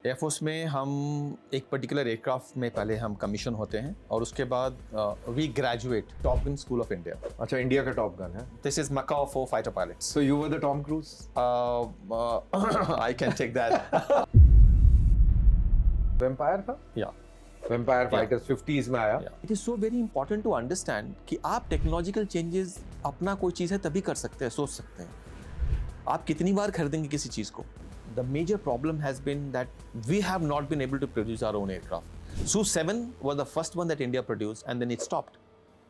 Air force में हम एक पर्टिकुलर एयरक्राफ्ट में पहले हम कमीशन होते हैं और उसके बाद we graduate top gun school of India. अच्छा, इंडिया का टॉप गन है. This is Macaw for fighter pilots. So you were the Tom Cruise? I can take that. Vampire था? Yeah. Vampire Fighters 50s में आया. Yeah. It is so very important to understand कि आप technological changes अपना कोई चीज़ है तभी कर सकते हैं, सोच सकते हैं. आप कितनी बार खरीदेंगे किसी चीज़ को? The major problem has been that we have not been able to produce our own aircraft. Su-7 was the first one that India produced and then it stopped.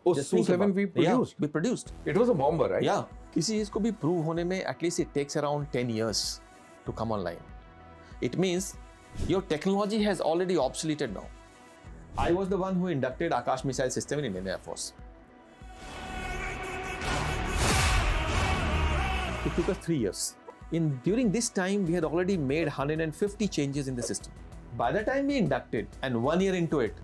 Oh, Just think Su-7 about- we produced? Yeah, we produced. It was a bomber, right? Yeah. किसी चीज़ को भी prove होने में at least it takes around 10 years to come online. It means your technology has already obsoleted now. I was the one who inducted Akash missile system in Indian Air Force. It took us 3 years. During this time, we had already made 150 changes in the system. By the time we inducted and 1 year into it,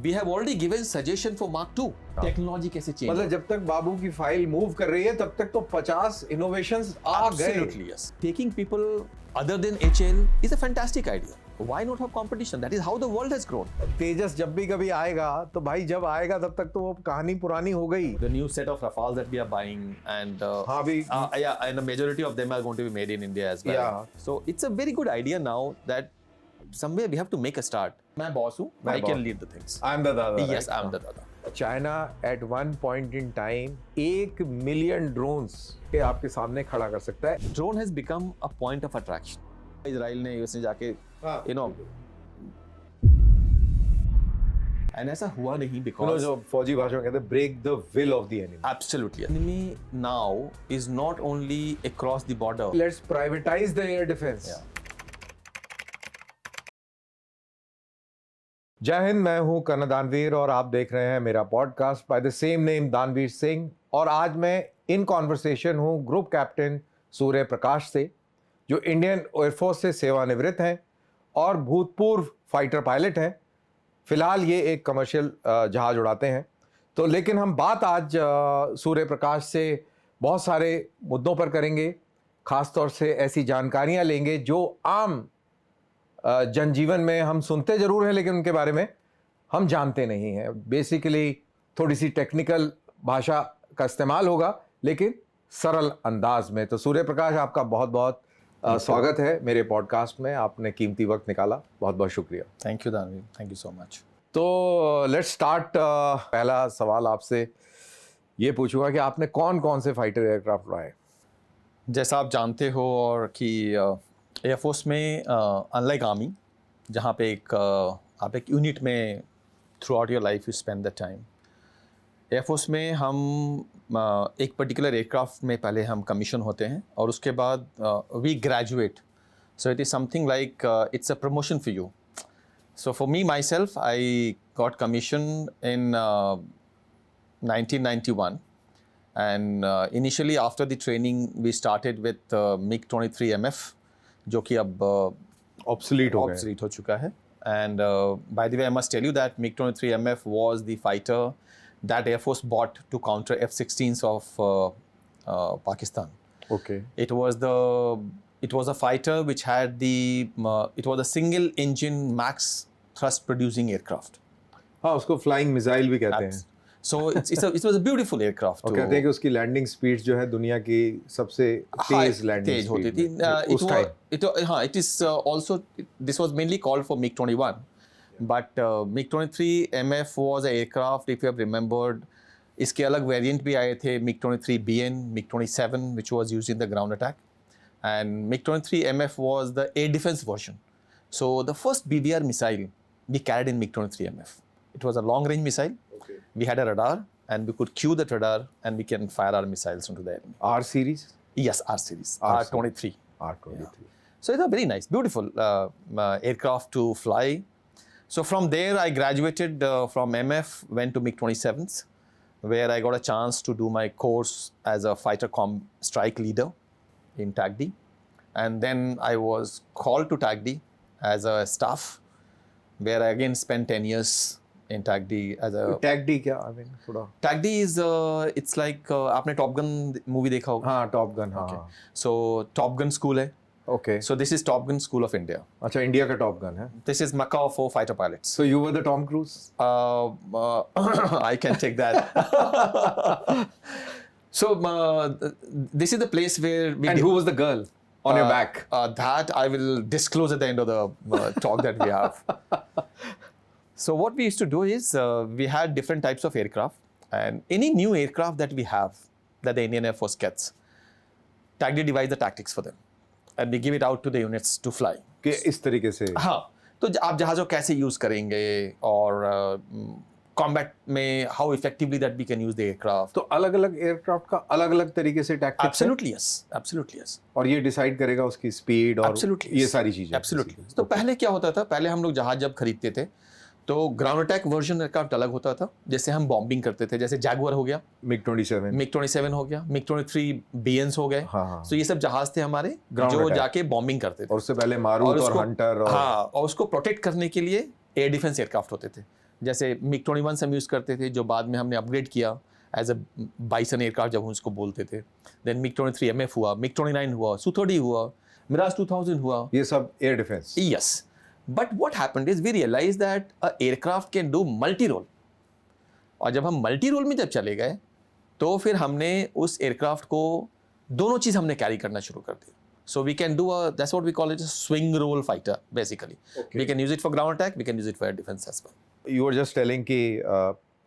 we have already given suggestion for Mark II. Technology कैसे change? मतलब जब तक बाबू की file move कर रही है तब तक तो 50 इनोवेशंस आ गए. Absolutely, yes. Taking people other than HL is a fantastic idea. Why not have competition? That is how the world has grown. तेजस जब भी कभी आएगा तो भाई जब आएगा तब तक तो वो कहानी पुरानी हो गई. The new set of Rafales that we are buying and हाँ भी. yeah, and the majority of them are going to be made in India as well. Yeah. So it's a very good idea now that somewhere we have to make a start. मैं boss हूँ. I can lead the things. I'm the dada. Yes, I'm the dada. China at one point in time 1 million drones के आपके सामने खड़ा कर सकता है. Drone has become a point of attraction. Israel ने यूएस ने जाके you know and ऐसा हुआ नहीं because जो फौजी भाषा में कहते हैं break the will of the enemy. Absolutely. Enemy now is not only across the border. Let's privatize the air defense. Yeah. जय हिंद, मैं हूं कर्ण दानवीर और आप देख रहे हैं मेरा podcast by the same name दानवीर सिंह. और आज मैं इन कॉन्वर्सेशन हूं ग्रुप कैप्टन सूर्य प्रकाश से, जो इंडियन एयरफोर्स से सेवानिवृत्त हैं और भूतपूर्व फाइटर पायलट हैं. फिलहाल ये एक कमर्शियल जहाज उड़ाते हैं. तो लेकिन हम बात आज सूर्य प्रकाश से बहुत सारे मुद्दों पर करेंगे. ख़ास तौर से ऐसी जानकारियां लेंगे जो आम जनजीवन में हम सुनते ज़रूर हैं लेकिन उनके बारे में हम जानते नहीं हैं. बेसिकली थोड़ी सी टेक्निकल भाषा का इस्तेमाल होगा लेकिन सरल अंदाज में. तो सूर्य प्रकाश, आपका बहुत बहुत स्वागत है मेरे पॉडकास्ट में. आपने कीमती वक्त निकाला, बहुत बहुत शुक्रिया. Thank you, Danvi. Thank you so much. तो लेट्स स्टार्ट. पहला सवाल आपसे ये पूछूंगा कि आपने कौन कौन से फाइटर एयरक्राफ्ट उड़ाए. जैसा आप जानते हो और कि एयरफोर्स में अनलाइक आर्मी जहाँ पे आप एक यूनिट में through out your life you spend the time, air force में हम एक पर्टिकुलर एयरक्राफ्ट में पहले हम कमीशन होते हैं और उसके बाद we graduate. So it is something like it's a promotion for you. So for me myself I got commission in 1991 and initially after the training we started with MiG-23MF जो कि अब obsolete हो चुका है. And by the way, I must tell you that MiG-23MF was the fighter that Air Force bought to counter F-16s of Pakistan. Okay. It was a fighter which had it was a single engine max thrust producing aircraft. हाँ, उसको flying missile भी कहते हैं. So it was a beautiful aircraft. और कहते हैं कि उसकी लैंडिंग स्पीड जो है दुनिया की सबसे तेज लैंडिंग तेज होती थी उस time. it is also this was mainly called for MiG-21, but MiG-23MF was an aircraft, if you have remembered. इसके अलग वेरिएंट भी आए थे, MiG-23BN, MiG-27 which was used in the ground attack, and MiG-23MF was the air defense version. So the first BVR missile we carried in MiG-23MF. It was a long range missile. We had a radar and we could cue that radar and we can fire our missiles into the air. R series? Yes, R series, R-23. R-23. Yeah. So it's a very nice, beautiful aircraft to fly. So from there I graduated from MF, went to MiG-27s, where I got a chance to do my course as a fighter strike leader in TACD. And then I was called to TACD as a staff, where I again spent 10 years in TACD as a. TACD क्या? I mean थोड़ा. TACD is it's like आपने top gun movie देखा होगा. हाँ, top gun. हाँ. Okay. So top gun school है Okay. So this is Top Gun School of India. अच्छा, India का टॉप गन है. This is Macaw for fighter pilots. So you were the Tom Cruise? I can take that. So this is the place where we. And who was the girl on your back? That I will disclose at the end of the talk that we have. So what we used to do is we had different types of aircraft, and any new aircraft that we have that the Indian Air Force gets, TACD devise the tactics for them, and we give it out to the units to fly. कि इस तरीके से. हाँ, तो आप जहाज़ों कैसे use करेंगे और कॉम्बैट में how effectively that we can use the aircraft. तो अलग-अलग एयरक्राफ्ट का अलग-अलग तरीके से tactics. Absolutely yes, absolutely yes. और ये डिसाइड करेगा उसकी स्पीड और Absolutely, ये yes. सारी चीजें. एब्सोल्युटली. तो पहले क्या होता था, पहले हम लोग जहाज जब खरीदते थे तो ग्राउंड अटैक वर्जन एयरक्राफ्ट अलग होता था, जैसे हम बॉम्बिंग करते थे, जैसे जैगुआर हो गया, MiG-27. MiG-27 हो गया, MiG-23 BNs हो गए. हाँ. तो ये सब जहाज थे हमारे Ground जो attack. जाके बॉम्बिंग करते थे. और उससे पहले मारूत और हंटर और. हाँ, और उसको प्रोटेक्ट करने के लिए एयर डिफेंस एयरक्राफ्ट होते थे, जैसे MiG-21 हम यूज़ करते थे, जो बाद में हमने अपग्रेड किया एज अ बाइसन एयरक्राफ्ट जब हम उसको बोलते थे. देन MiG-23 MF हुआ, MiG-29 हुआ, Su-30 हुआ, Mirage 2000 हुआ. ये सब air defence. Yes. But what happened is we realized that a aircraft can do multi-role. और जब हम multi-role में जब चले गए तो फिर हमने उस एयरक्राफ्ट को दोनों चीज़ हमने कैरी करना शुरू कर दी. So we can do that's what we call it a swing role fighter basically. Okay. We can use it for ground attack, we can use it for air defense as well. You were just telling कि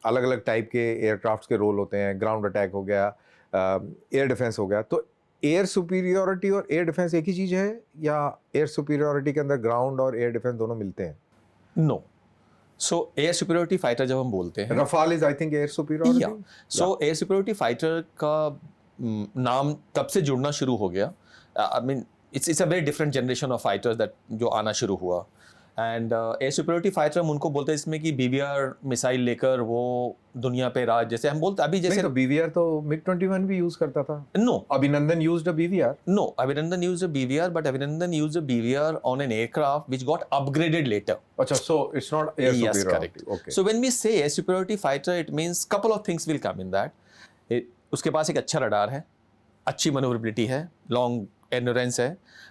अलग-अलग type के aircrafts के role होते हैं. Ground attack हो गया, air defence हो गया. तो एयर सुपीरियरिटी और एयर डिफेंस एक ही चीज है या एयर सुपीरियरिटी के अंदर ग्राउंड और एयर डिफेंस दोनों मिलते हैं? No. So air superiority fighter जब हम बोलते हैं, Rafale is I think air superiority. Yeah. So air superiority fighter का नाम तब से जुड़ना शुरू हो गया. I mean it's a very different generation of fighters that जो आना शुरू हुआ. एंड एयर सिक्योरिटी फाइटर हम उनको बोलते हैं इसमें कि BVR मिसाइल लेकर वो दुनिया पे राज, जैसे हम बोलते अभी जैसे तो BVR तो MiG-21 भी यूज करता था. नो, अभिनंदन used a BVR. No, Abhinandan used a BVR, but Abhinandan used a BVR on an aircraft which got upgraded later. अच्छा, so it's not air Yes, superiority. correct. Okay. So when we say air superiority fighter, it means couple of things will come in that. उसके पास एक अच्छा radar है, अच्छी manoeuvrability है, long endurance है,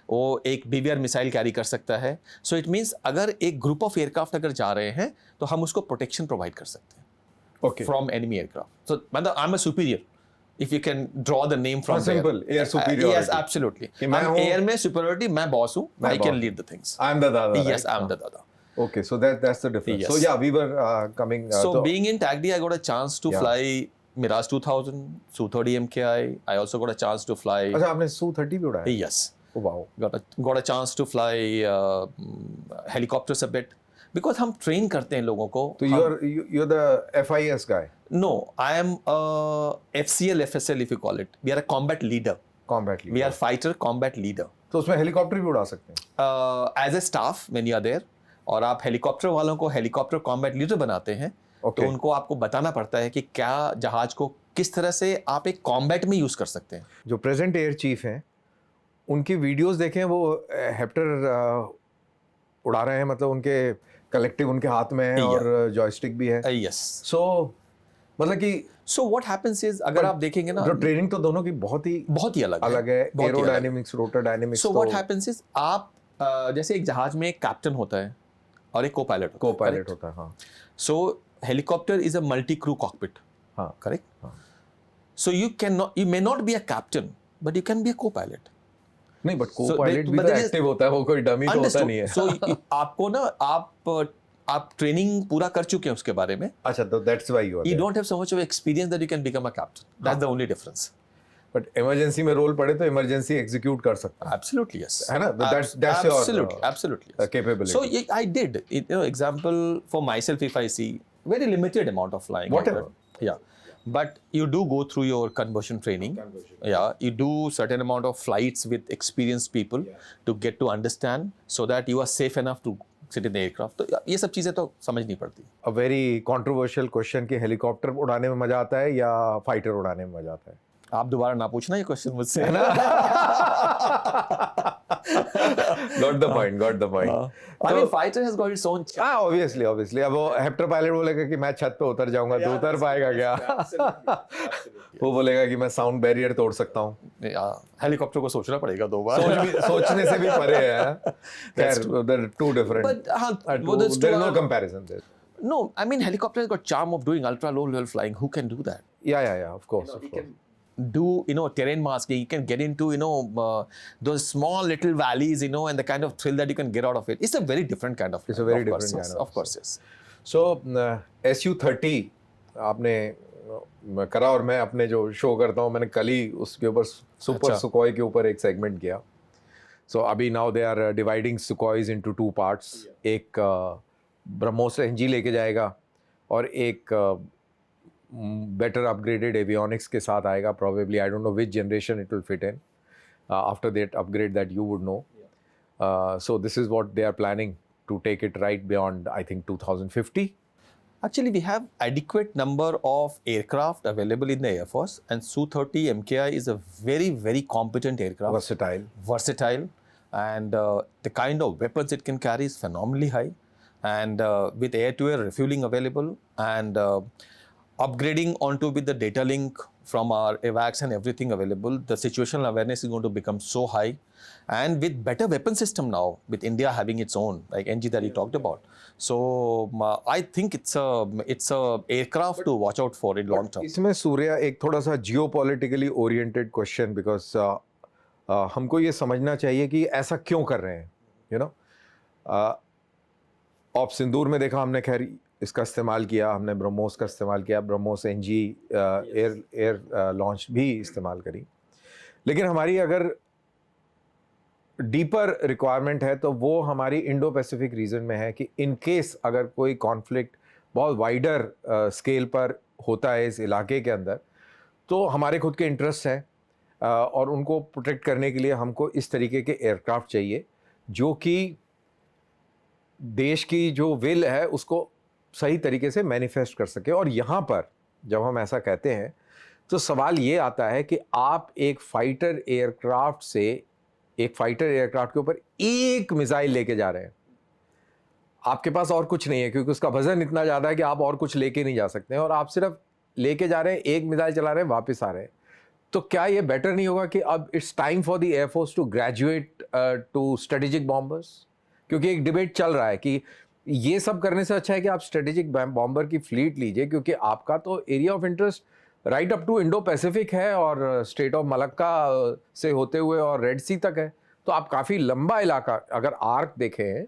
वो एक BVR मिसाइल कैरी कर सकता है. सो इट मीन्स अगर एक ग्रुप ऑफ एयरक्राफ्ट अगर जा रहे हैं तो हम उसको प्रोटेक्शन प्रोवाइड कर सकते हैं Okay. From enemy aircraft. So मतलब I am a superior if you can draw the name from there. Simple, air superiority. Yes, absolutely. कि मैं I'm हूँ- air में superiority, मैं boss हूँ, मैं I boss can हूँ. lead the things. I'm the dada. Yes, right? I'm the dada. Okay, so that's the difference. Yes. So yeah, we were coming. So तो- being in TACD, I got a chance to Yeah. fly Mirage 2000, Su-30 MKI. I also got a chance to fly. अच्छा, आपने Su-30 भी उड़ाया? Yes, Oh, wow. got a chance to fly helicopters a bit because हम train करते हैं लोगों को. तो you're the FIS guy. No, I am a FCL FSL if you call it. We are a combat leader. Combat leader. We are fighter combat leader. तो उसमें helicopter भी उड़ा सकते हैं. As a staff when you are there और आप helicopter वालों को हेलीकॉप्टर कॉम्बैट लीडर बनाते हैं, Okay. तो उनको आपको बताना पड़ता है कि क्या जहाज को किस तरह से आप एक कॉम्बैट में यूज कर सकते हैं. जो प्रेजेंट एयर चीफ हैं उनकी वीडियोस देखें, वो हेप्टर उड़ा रहे हैं, मतलब उनके कलेक्टिव उनके हाथ में है और जॉयस्टिक भी है. यस. सो मतलब कि सो व्हाट हैपेंस इज अगर आप देखेंगे ना, जो ट्रेनिंग तो दोनों की बहुत ही अलग है. बहुत ही अलग है. Aerodynamics, rotor dynamics. So what happens is आप जैसे एक जहाज में एक कैप्टन होता है और एक को पायलट होता है. हाँ. So helicopter is a multi crew cockpit. हाँ. करेक्ट. हाँ. So you may not be a captain but you can be a co pilot. नहीं, but co So pilot they- भी but तो there is- एक्टिव होता है, वो कोई dummy तो होता नहीं है. सो आपको ना आप ट्रेनिंग पूरा कर चुके हैं उसके बारे में. अच्छा, तो that's why you are You there. don't have so much of experience that you can become a captain. That's the only difference. But emergency में रोल पड़े तो इमरजेंसी एग्जीक्यूट कर सकता Absolutely yes. है ना? That's your absolutely yes. capability. So I did. Example for myself, if I see very limited amount of flying. Whatever. Yeah. But you do go through your conversion training. Yeah. You do certain amount of flights with experienced people to get to understand so that you are safe enough to sit in the aircraft. तो ये सब चीजें तो समझनी पड़ती. A very controversial question कि helicopter उड़ाने में मजा आता है या फाइटर उड़ाने में मजा आता है? आप दोबारा ना पूछना ये क्वेश्चन मुझसे, है ना? Got the point. I mean, fighter has got its own. हाँ, obviously. अब वो हेक्टर पायलट बोलेगा कि मैं छत पे उतर जाऊंगा, तो उतर पाएगा क्या? वो बोलेगा कि मैं साउंड बैरियर तोड़ सकता हूँ। हेलीकॉप्टर को सोचना पड़ेगा 2 बार। सोचने से भी परे है। खैर, they're two different. But There is no comparison there. No, I mean, helicopter has got charm of doing ultra low level flying. Who can do that? Yeah, of course. He can do, terrain masking. You can get into, those small little valleys, and the kind of thrill that you can get out of it. It's a very different kind of. It's a very different kind of. Of course, yes. So Su-30 आपने करा और मैं अपने जो show करता हूँ मैंने कल ही उसके ऊपर सुपर सुकोई के ऊपर एक सेगमेंट किया. So अभी now they are dividing Sukhois into 2 parts. एक ब्रह्मोस NG लेके जाएगा और एक better upgraded avionics के साथ आएगा. Probably I don't know which generation it will fit in. After that upgrade that you would know. So this is what they are planning to take it right beyond, I think, 2050. Actually, we have adequate number of aircraft available in the Air Force, and Su-30 MKI is a very, very competent aircraft. Versatile, and the kind of weapons it can carry is phenomenally high. And with air-to-air refueling available, and upgrading onto with the data link from our AWACS and everything available, the situational awareness is going to become so high. And with better weapon system now, with India having its own, like NG that you talked about. So I think it's a aircraft to watch out for in long term. इसमें सूर्या एक थोड़ा सा geopolitically oriented question, because हमको ये समझना चाहिए कि ऐसा क्यों कर रहे हैं, ऑप सिंदूर में देखा हमने, खैर इसका इस्तेमाल किया हमने, ब्रह्मोस का इस्तेमाल किया, ब्रह्मोस NG एयर लॉन्च भी इस्तेमाल करी. लेकिन हमारी अगर डीपर रिक्वायरमेंट है तो वो हमारी इंडो पैसिफिक रीजन में है कि इन केस अगर कोई कॉन्फ्लिक्ट बहुत वाइडर स्केल पर होता है इस इलाके के अंदर, तो हमारे खुद के इंटरेस्ट हैं और उनको प्रोटेक्ट करने के लिए हमको इस तरीके के एयरक्राफ्ट चाहिए जो कि देश की जो विल है उसको सही तरीके से मैनिफेस्ट कर सके. और यहाँ पर जब हम ऐसा कहते हैं तो सवाल ये आता है कि आप एक फाइटर एयरक्राफ्ट के ऊपर एक मिसाइल लेके जा रहे हैं, आपके पास और कुछ नहीं है क्योंकि उसका वजन इतना ज़्यादा है कि आप और कुछ लेके नहीं जा सकते हैं, और आप सिर्फ लेके जा रहे हैं, एक मिसाइल चला रहे हैं, वापस आ रहे हैं. तो क्या ये बेटर नहीं होगा कि अब it's time for the air force to graduate to strategic bombers? क्योंकि एक डिबेट चल रहा है कि ये सब करने से अच्छा है कि आप स्ट्रेटेजिक बॉम्बर की फ्लीट लीजिए, क्योंकि आपका तो area of interest right up to Indo Pacific है और स्ट्रेट ऑफ मलक्का से होते हुए और रेड सी तक है. तो आप काफ़ी लंबा इलाका अगर आर्क देखें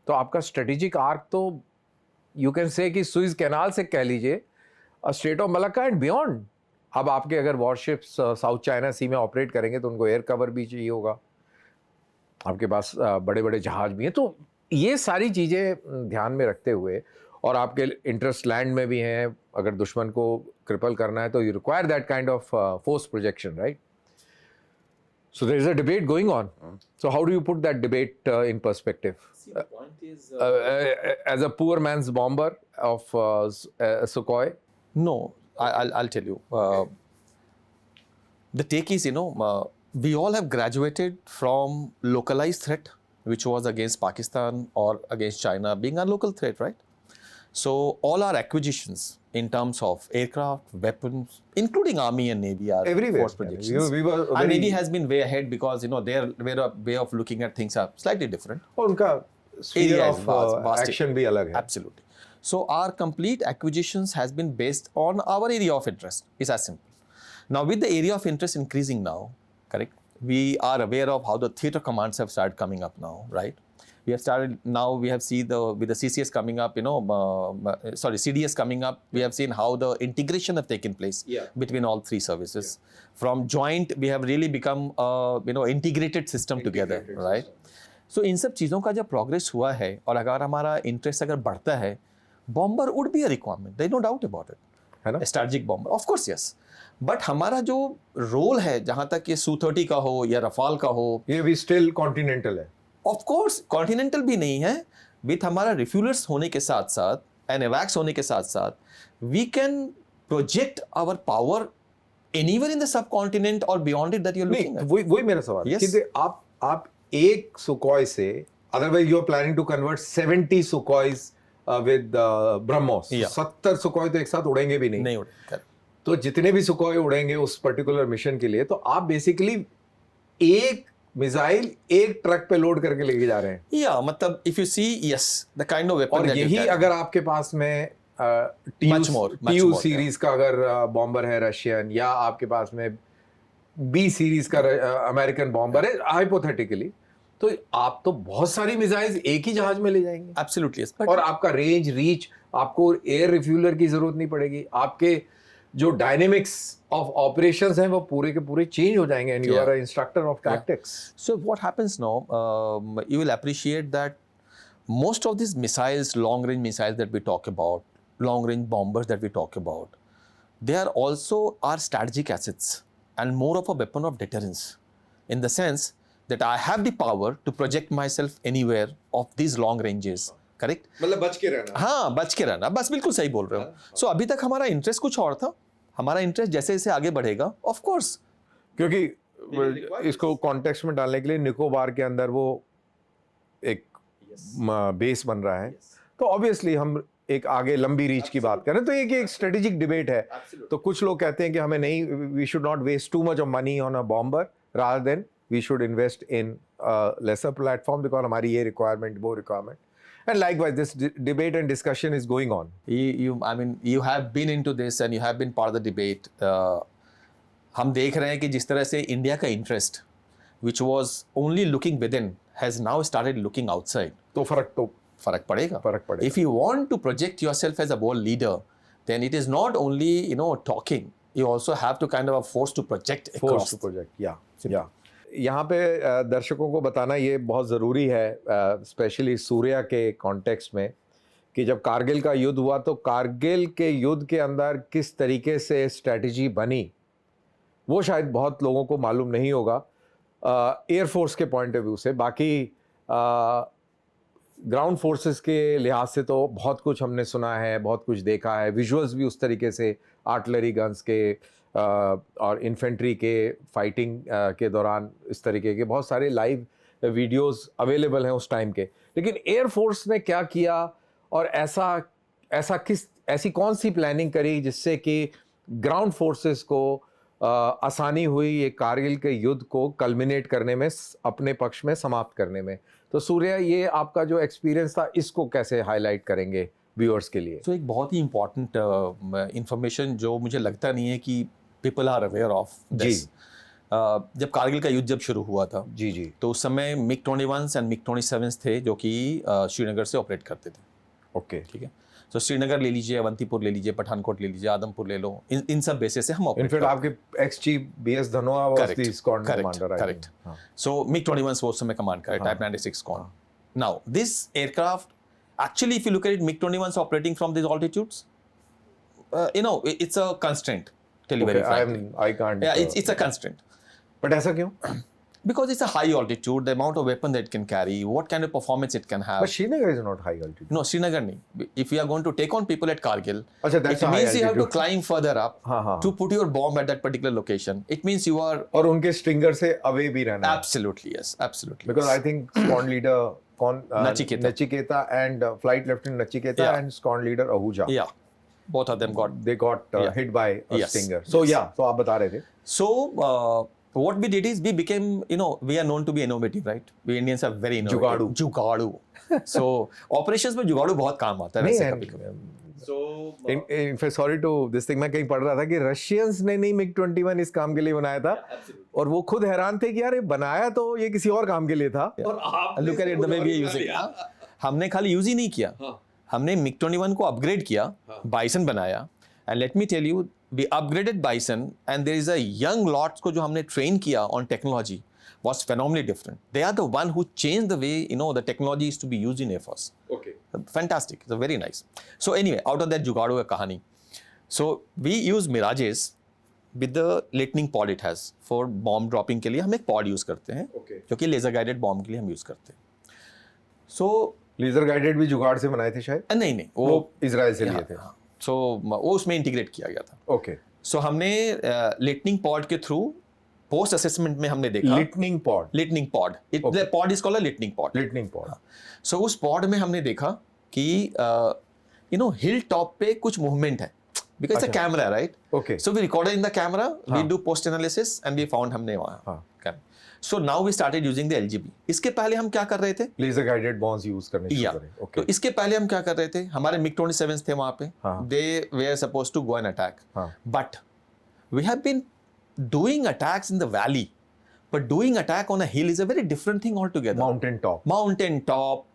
तो आपका स्ट्रेटेजिक आर्क तो यू कैन से कि सुइज कैनाल से कह लीजिए, straight of Malacca and beyond. अब आपके अगर वॉरशिप्स साउथ चाइना सी में ऑपरेट करेंगे तो उनको एयर कवर भी चाहिए होगा, आपके पास बड़े बड़े जहाज भी हैं. तो ये सारी चीज़ें ध्यान में रखते हुए, और आपके इंटरेस्ट लैंड में भी हैं, अगर दुश्मन को क्रिपल करना है तो you require that kind of force projection, right? So there is a debate going on. So how do you put that debate in perspective? See, the point is, as a poor man's bomber of Sukhoi? No, I'll tell you. The take is, we all have graduated from localized threat, which was against Pakistan or against China being a local threat, right? So all our acquisitions in terms of aircraft, weapons, including Army and Navy, are everywhere force projections. And Navy has been way ahead because their way of looking at things are slightly different. और उनका sphere of action भी अलग है. Absolutely. So our complete acquisitions has been based on our area of interest. It's as simple. Now with the area of interest increasing now, correct? We are aware of how the theater commands have started coming up now, right? We have started now. We have seen with the CCS coming up, CDS coming up. We have seen how the integration have taken place between all three services. From joint, we have really become integrated system together, right? So इन सब चीज़ों का जब progress हुआ है और अगर हमारा interest अगर बढ़ता है, bomber would be a requirement. There is no doubt about it. है ना? Strategic bomber, of course, yes. But हमारा जो रोल है, जहाँ तक ये Su-30 का हो या रफाल का हो, ये भी स्टिल कॉन्टिनेंटल है. ऑफ कोर्स कॉन्टिनेंटल भी नहीं है. विथ हमारा रिफ्यूलर्स होने के साथ साथ एंड एवैक्स होने के साथ साथ we can project our power anywhere in the subcontinent or beyond it that you're looking नहीं, at. वही मेरा सवाल है Yes. कि आप एक सुकोई से otherwise you are planning to convert 70 Sukhois with BrahMos, Yeah. 70 Sukhoi तो एक साथ उड़ेंगे भी नहीं। नहीं उड़ेगा। तो जितने भी सुकोई उड़ेंगे उस पर्टिकुलर मिशन के लिए, तो आप बेसिकली एक मिसाइल एक ट्रक पे लोड करके लेके जा रहे हैं। Yeah, मतलब if you see, yes, the kind of weapon और that you यही carry. अगर आपके पास में Much more, TU yeah. Series का अगर बॉम्बर है रशियन, या आपके पास में बी सीरीज का अमेरिकन बॉम्बर है हाइपोथेटिकली, तो आप तो बहुत सारी मिसाइल्स एक ही जहाज में ले जाएंगे। Absolutely, yes. But और आपका रेंज रीच, आपको एयर रिफ्यूलर की जरूरत नहीं पड़ेगी, आपके जो डायनेमिक्स ऑफ ऑपरेशंस हैं वो पूरे के पूरे चेंज हो जाएंगे, and you Yeah. Are a instructor of tactics. so what happens now? You will appreciate that most of these missiles, long-range missiles that we talk about, long-range bombers that we talk about, they are also our strategic assets and more of a weapon of deterrence, in the sense that I have the power to project myself anywhere of these long ranges. Correct? मतलब बच के रहना। हाँ, बच के रहना, बस बिल्कुल सही बोल रहे हो। सो अभी तक हमारा इंटरेस्ट कुछ और था, हमारा इंटरेस्ट जैसे जैसे आगे बढ़ेगा, ऑफ कोर्स, क्योंकि इसको कॉन्टेक्स्ट में डालने के लिए निकोबार के अंदर वो एक बेस बन रहा है, तो ऑब्वियसली हम एक आगे लंबी रीच की बात करें तो एक स्ट्रेटेजिक डिबेट है। तो कुछ लोग कहते हैं कि हमें नहीं, we should not waste too much of money on a bomber, rather than we should invest in lesser platform, because हमारी ये रिक्वायरमेंट वो requirement, and likewise this debate and discussion is going on. I mean, you have been into this and you have been part of the debate. हम देख रहे हैं कि जिस तरह से इंडिया का interest, which was only looking within, has now started looking outside. तो फर्क पड़ेगा। फर्क पड़ेगा। If you want to project yourself as a world leader, then it is not only, you know, talking. You also have to kind of a force to project across. Force to project, या यहाँ पे दर्शकों को बताना ये बहुत ज़रूरी है, स्पेशली सूर्या के कॉन्टेक्स्ट में, कि जब कारगिल का युद्ध हुआ तो कारगिल के युद्ध के अंदर किस तरीके से स्ट्रेटजी बनी वो शायद बहुत लोगों को मालूम नहीं होगा एयरफोर्स के पॉइंट ऑफ व्यू से। बाकी ग्राउंड फोर्सेस के लिहाज से तो बहुत कुछ हमने सुना है, बहुत कुछ देखा है, विजुअल्स भी उस तरीके से आर्टिलरी गन्स के और इन्फेंट्री के फाइटिंग के दौरान इस तरीके के बहुत सारे लाइव वीडियोस अवेलेबल हैं उस टाइम के। लेकिन एयरफोर्स ने क्या किया और ऐसी कौन सी प्लानिंग करी जिससे कि ग्राउंड फोर्सेस को आसानी हुई ये कारगिल के युद्ध को कल्मिनेट करने में, अपने पक्ष में समाप्त करने में? तो सूर्या, ये आपका जो एक्सपीरियंस था इसको कैसे हाईलाइट करेंगे व्यूअर्स के लिए? तो एक बहुत ही इम्पॉर्टेंट इंफॉर्मेशन जो मुझे लगता नहीं है कि people are aware of this. जब कारगिल का युद्ध जब शुरू हुआ था जी तो उस समय MiG-21 एंड MiG-27 थे जो कि श्रीनगर से ऑपरेट करते थे। ओके, ठीक है, तो श्रीनगर ले लीजिए, अवंतीपुर ले लीजिए, पठानकोट ले लीजिए, आदमपुर ले लो, इन सब बेसिस से हम ऑपरेट इनफैक्ट आपके ex chief BS Dhanoa was the squadron commander. Correct. So MiG-21 वो उस समय कमांड कर type 96 squadron. Now this aircraft, actually if you look at it, MiG-21 operating from these altitudes, you know, it's a constraint, tell you very frankly. I can't. Yeah, it's a constraint. But ऐसा क्यों? Because it's a high altitude, the amount of weapon that it can carry, what kind of performance it can have. But Srinagar is not high altitude. No, Srinagar nahi. If we are going to take on people at Kargil, अच्छा, that's it a high means you have to altitude. climb further up हाँ. to put your bomb at that particular location. It means you are और उनके stringer से away भी रहना है। absolutely, yes, absolutely. Because I think squad leader Nachiketa and flight lieutenant Nachiketa Yeah. and squad leader Ahuja. Yeah, both of them got. They got Yeah. hit by a Yes. stinger. So Yes. yeah, तो आप बता रहे थे। So what we did is we became, you know, we are known to be innovative, right? We Indians are very innovative. जुगाड़ू. So operations में जुगाड़ू बहुत काम आता है वैसे कभी-कभी. In fact sorry to this thing, मैं कहीं पढ़ रहा था कि रशियंस ने नहीं MiG-21 इस काम के लिए बनाया था, और वो खुद हैरान थे कि यार ये बनाया तो ये किसी और काम के लिए था। Look at it the way we are using it. हमने खाली यूज ही नहीं किया, हमने MiG-21 को अपग्रेड किया, बाइसन बनाया, and let me tell you, we upgraded Bison and there is a young lot को जो हमने train किया on technology was phenomenally different. They are the one who changed the way, you know, the technology is to be used in Air Force. Okay. Fantastic. So very nice. So anyway, out of that जुगाड़ू का कहानी. So we use Mirages with the lightning pod it has for bomb dropping के लिए हम एक pod use करते हैं, Okay. जो कि laser guided bomb के लिए हम use करते हैं. So लेजर गाइडेड भी जुगाड़ से बनाए थे शायद? नहीं वो इजराइल से लिए थे। सो वो उसमें इंटीग्रेट किया गया था. ओके. सो हमने लिटनिंग पॉड के थ्रू पोस्ट असेसमेंट में हमने देखा Litening pod Litening pod Okay. Pod is called Litening pod. Litening pod so उस पॉड में हमने देखा कि हिल टॉप पे कुछ मूवमेंट है बिकॉज अच्छा। Camera right. Okay so we recorded in the camera, we हाँ। Do post analysis and we found हमने वहाँ। हाँ। So now we started using the LGB. इसके पहले हम क्या कर रहे थे? लेजर गाइडेड बॉम्ब्स यूज करने शुरू या करें। तो ओके इसके पहले हम क्या कर रहे थे? हमारे मिग 27 थे वहाँ पे, हाँ। They were suppose to go an attack, हाँ but we have been doing attacks in the valley, but doing attack on a hill is a very different thing altogether. Mountain top Mountain top,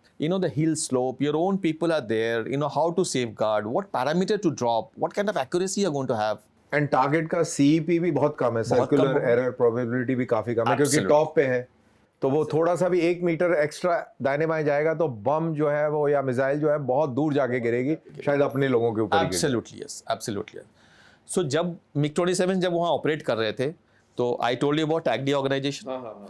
the hill slope, your own people are there, how to safeguard, what parameter to drop, what kind of accuracy you're going to have. And target का CEP भी बहुत कम है, बहुत कम circular होगा। Error probability भी काफी कम है क्योंकि Absolutely. टॉप पे है, तो वो थोड़ा सा भी 1 मीटर एक्स्ट्रा दाहिने बाएं जाएगा तो बम जो है वो या मिसाइल जो है बहुत दूर जाके गिरेगी, शायद अपने लोगों के ऊपर ही गिरे। Absolutely, yes, absolutely. Yes. So जब MiG-27 जब वहाँ ऑपरेट कर रहे थे, तो आई टोल्ड यू अबाउट टैगडी ऑर्गेनाइजेशन।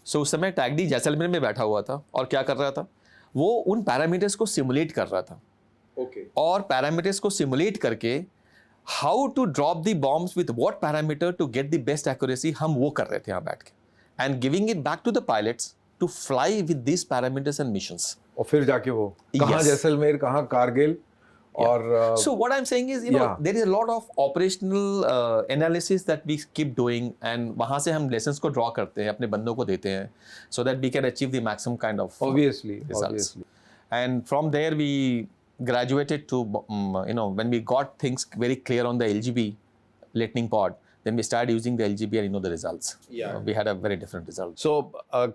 सो उस समय टैगडी जैसलमेर में बैठा हुआ था और क्या कर रहा था? वो उन पैरामीटर्स को सिमुलेट कर रहा था। ओके और पैरामीटर्स को सिमुलेट करके how to drop the bombs with what parameter to get the best accuracy, हम वो कर रहे थे यहाँ बैठ के and giving it back to the pilots to fly with this parameters and missions. और फिर जाके वो कहाँ Yes. जैसलमेर, कहाँ कारगिल और So what I'm saying is, Yeah. there is a lot of operational analysis that we keep doing, and वहाँ से हम lessons को draw करते हैं, अपने बंदों को देते हैं, so that we can achieve the maximum kind of obviously results. And from there we graduated to, when we got things very clear on the LGB lightning pod, then we started using the LGB and the results. Yeah. We had a very different result. So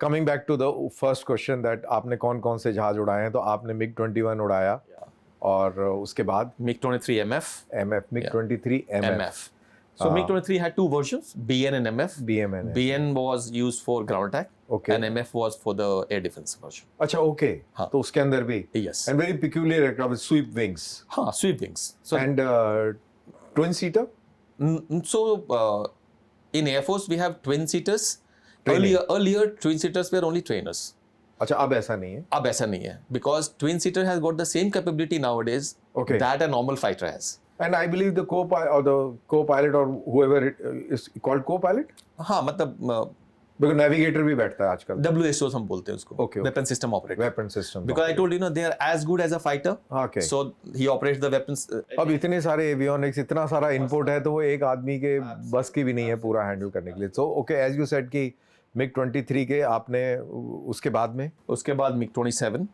coming back to the first question that आपने कौन-कौन से जहाज उड़ाए हैं, तो आपने MiG-21 उड़ाया और उसके बाद MiG-23 MF, MF MiG-23 MF MF. So MiG-23 had two versions, BN and MF. BMN है। BN was used for ground attack, Okay. and MF was for the air defense version. अच्छा okay, हाँ। तो उसके अंदर भी Yes. and very peculiar aircraft with sweep wings हाँ, sweep wings. So, and twin seater in Air Force we have twin seaters. Training. Earlier twin seaters were only trainers. अच्छा अब ऐसा नहीं है। अब ऐसा नहीं है because twin seater has got the same capability nowadays Okay. that a normal fighter has. And I believe the co-pilot or whoever it is called co-pilot हाँ, मतलब because navigator भी बैठता है आजकल। WSOs हम बोलते हैं उसको, Okay. weapon system operator. Weapon system Because I told they are as good as a fighter. Okay. So he operates the weapons. अब इतने सारे एवियोनिक्स, इतना सारा इनपुट है, तो वो एक आदमी के बस की भी नहीं है पूरा हैंडल करने के लिए। So okay, as you said कि MiG-23 के आपने उसके बाद में उसके बाद MiG-27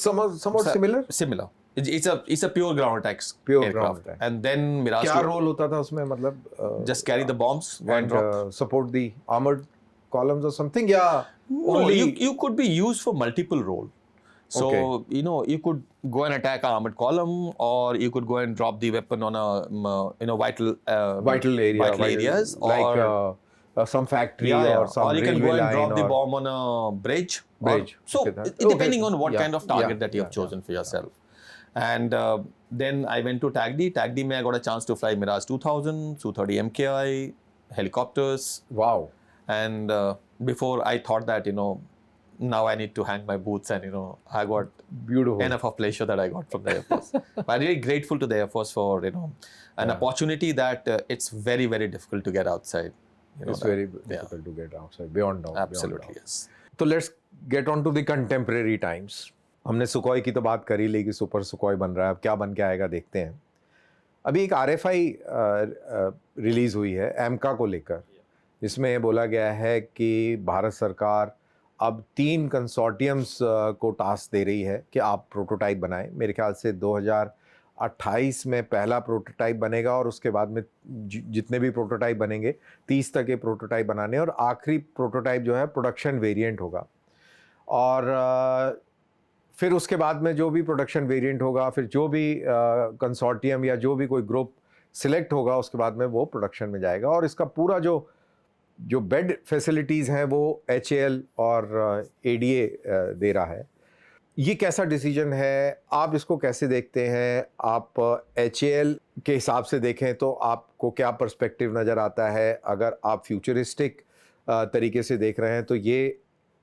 somewhat similar similar. It's a pure ground attacks Pure aircraft. ground attack. And then Mirage क्या रोल होता था उसमें, मतलब just carry the bombs, go and and drop. support the armored columns or something, या No, only you could be used for multiple role. So Okay. you could go and attack an armored column, or you could go and drop the weapon on a vital vital area, vital areas, like or some factory yeah, or some or you can railway go and line drop the or bomb on a bridge. Bridge, So okay, that- depending okay, on what yeah, kind of target yeah, that you have yeah, chosen for yourself. And then I went to TAGD. TAGD में I got a chance to fly Mirage 2000, Su-30 MKI, helicopters. wow. And before I thought that, now I need to hang my boots and, I got Beautiful. enough of pleasure that I got from the Air Force. But I'm really grateful to the Air Force for, an opportunity that it's very, very difficult to get outside. It's very difficult to get outside, beyond doubt. Absolutely, yes. तो let's get on to the contemporary times. हमने Sukhoi की तो बात कर ही ली कि super Sukhoi बन रहा है, अब क्या बन के आएगा देखते हैं। अभी एक RFI रिलीज हुई है एमका को लेकर, जिसमें ये बोला गया है कि भारत सरकार अब 3 कंसोर्टियम्स को टास्क दे रही है कि आप प्रोटोटाइप बनाएं। मेरे ख्याल से 2028 में पहला प्रोटोटाइप बनेगा और उसके बाद में जितने भी प्रोटोटाइप बनेंगे 30 तक के प्रोटोटाइप बनाने, और आखिरी प्रोटोटाइप जो है प्रोडक्शन वेरिएंट होगा। और फिर उसके बाद में जो भी प्रोडक्शन वेरिएंट होगा, फिर जो भी कंसोर्टियम या जो भी कोई ग्रुप सिलेक्ट होगा, उसके बाद में वो प्रोडक्शन में जाएगा। और इसका पूरा जो बेड फैसिलिटीज़ हैं वो HAL और ADA दे रहा है। ये कैसा डिसीजन है, आप इसको कैसे देखते हैं? आप HAL के हिसाब से देखें तो आपको क्या पर्सपेक्टिव नज़र आता है? अगर आप फ्यूचरिस्टिक तरीके से देख रहे हैं तो ये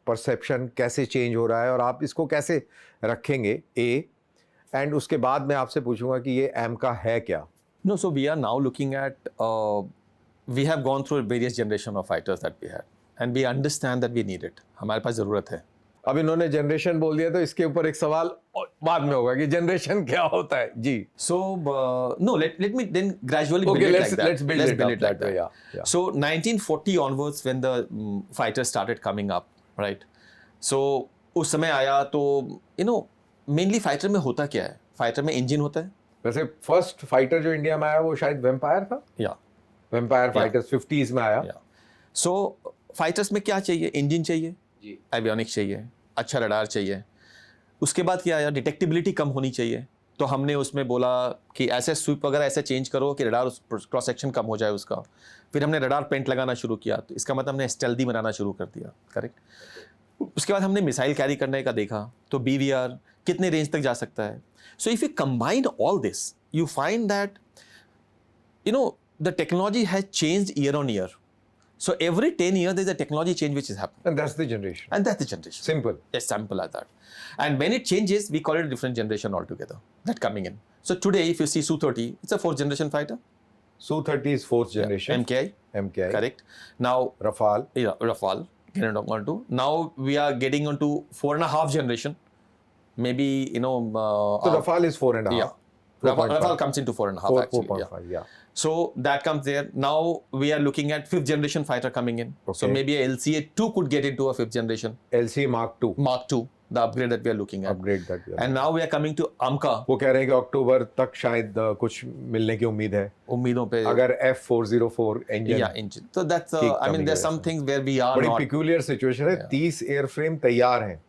परसेप्शन कैसे चेंज हो रहा है और आप इसको कैसे रखेंगे? एंड उसके बाद मैं आपसे पूछूंगा कि ये एमका है क्या? No, so we are now looking at, we have gone through various generation of fighters that we had, and we understand that we need it. हमारे पास ज़रूरत है. अब इन्होंने जनरेशन बोल दिया तो इसके ऊपर एक सवाल बाद में होगा कि जनरेशन क्या होता है जी. So no, let me then gradually build Okay, it let's like that. let's build it like that way. Yeah. So 1940 onwards, when the fighters started coming up, right? So उस समय आया तो mainly fighter में होता क्या है? Fighter में engine होता है. वैसे फर्स्ट फाइटर जो इंडिया में आया वो शायद वेम्पायर था. Yeah. वेम्पायर फाइटर्स 50s में आया. Yeah. So fighters में क्या चाहिए? Engine चाहिए. जी. Avionics चाहिए. अच्छा रडार चाहिए. उसके बाद क्या आया? डिटेक्टिबिलिटी कम होनी चाहिए. तो हमने उसमें बोला कि ऐसे स्वीप वगैरह ऐसे चेंज करो कि रडार क्रॉस सेक्शन कम हो जाए उसका. फिर हमने रडार पेंट लगाना शुरू किया. तो इसका मतलब हमने स्टेल्दी बनाना शुरू कर दिया. करेक्ट. उसके बाद हमने मिसाइल कैरी करने का देखा. तो BVR कितने रेंज तक जा सकता है. So if you combine all this you find that the technology has changed year on year. So every 10 years there's a technology change which is happening. And that's the generation. And that's the generation. Simple. Yes, simple as that. And when it changes, we call it a different generation altogether. That coming in. So today, if you see Su-30, it's a fourth generation fighter. Su-30 is fourth generation. MKI. MKI. Correct. Now, Rafale. Yeah, Rafale. Getting on to. Now we are getting on to 4.5 generation. Maybe, So Rafale is 4.5. Yeah. Rafale comes into 4.5 actually. 4.5, yeah. So that comes there. Now we are looking at fifth generation fighter coming in. Okay. So maybe a LCA-2 could get into a fifth generation. LCA Mark 2. Mark 2, the upgrade that we are looking at. Upgrade that we are. And now we are coming to AMCA. वो कह रहे हैं कि अक्टूबर तक शायद कुछ मिलने की उम्मीद है. उम्मीदों पे. अगर F404 engine. Yeah, engine. So that's, I mean, there's some things where we are बड़ी not. peculiar situation है. 30 एयरफ्रेम तैयार हैं.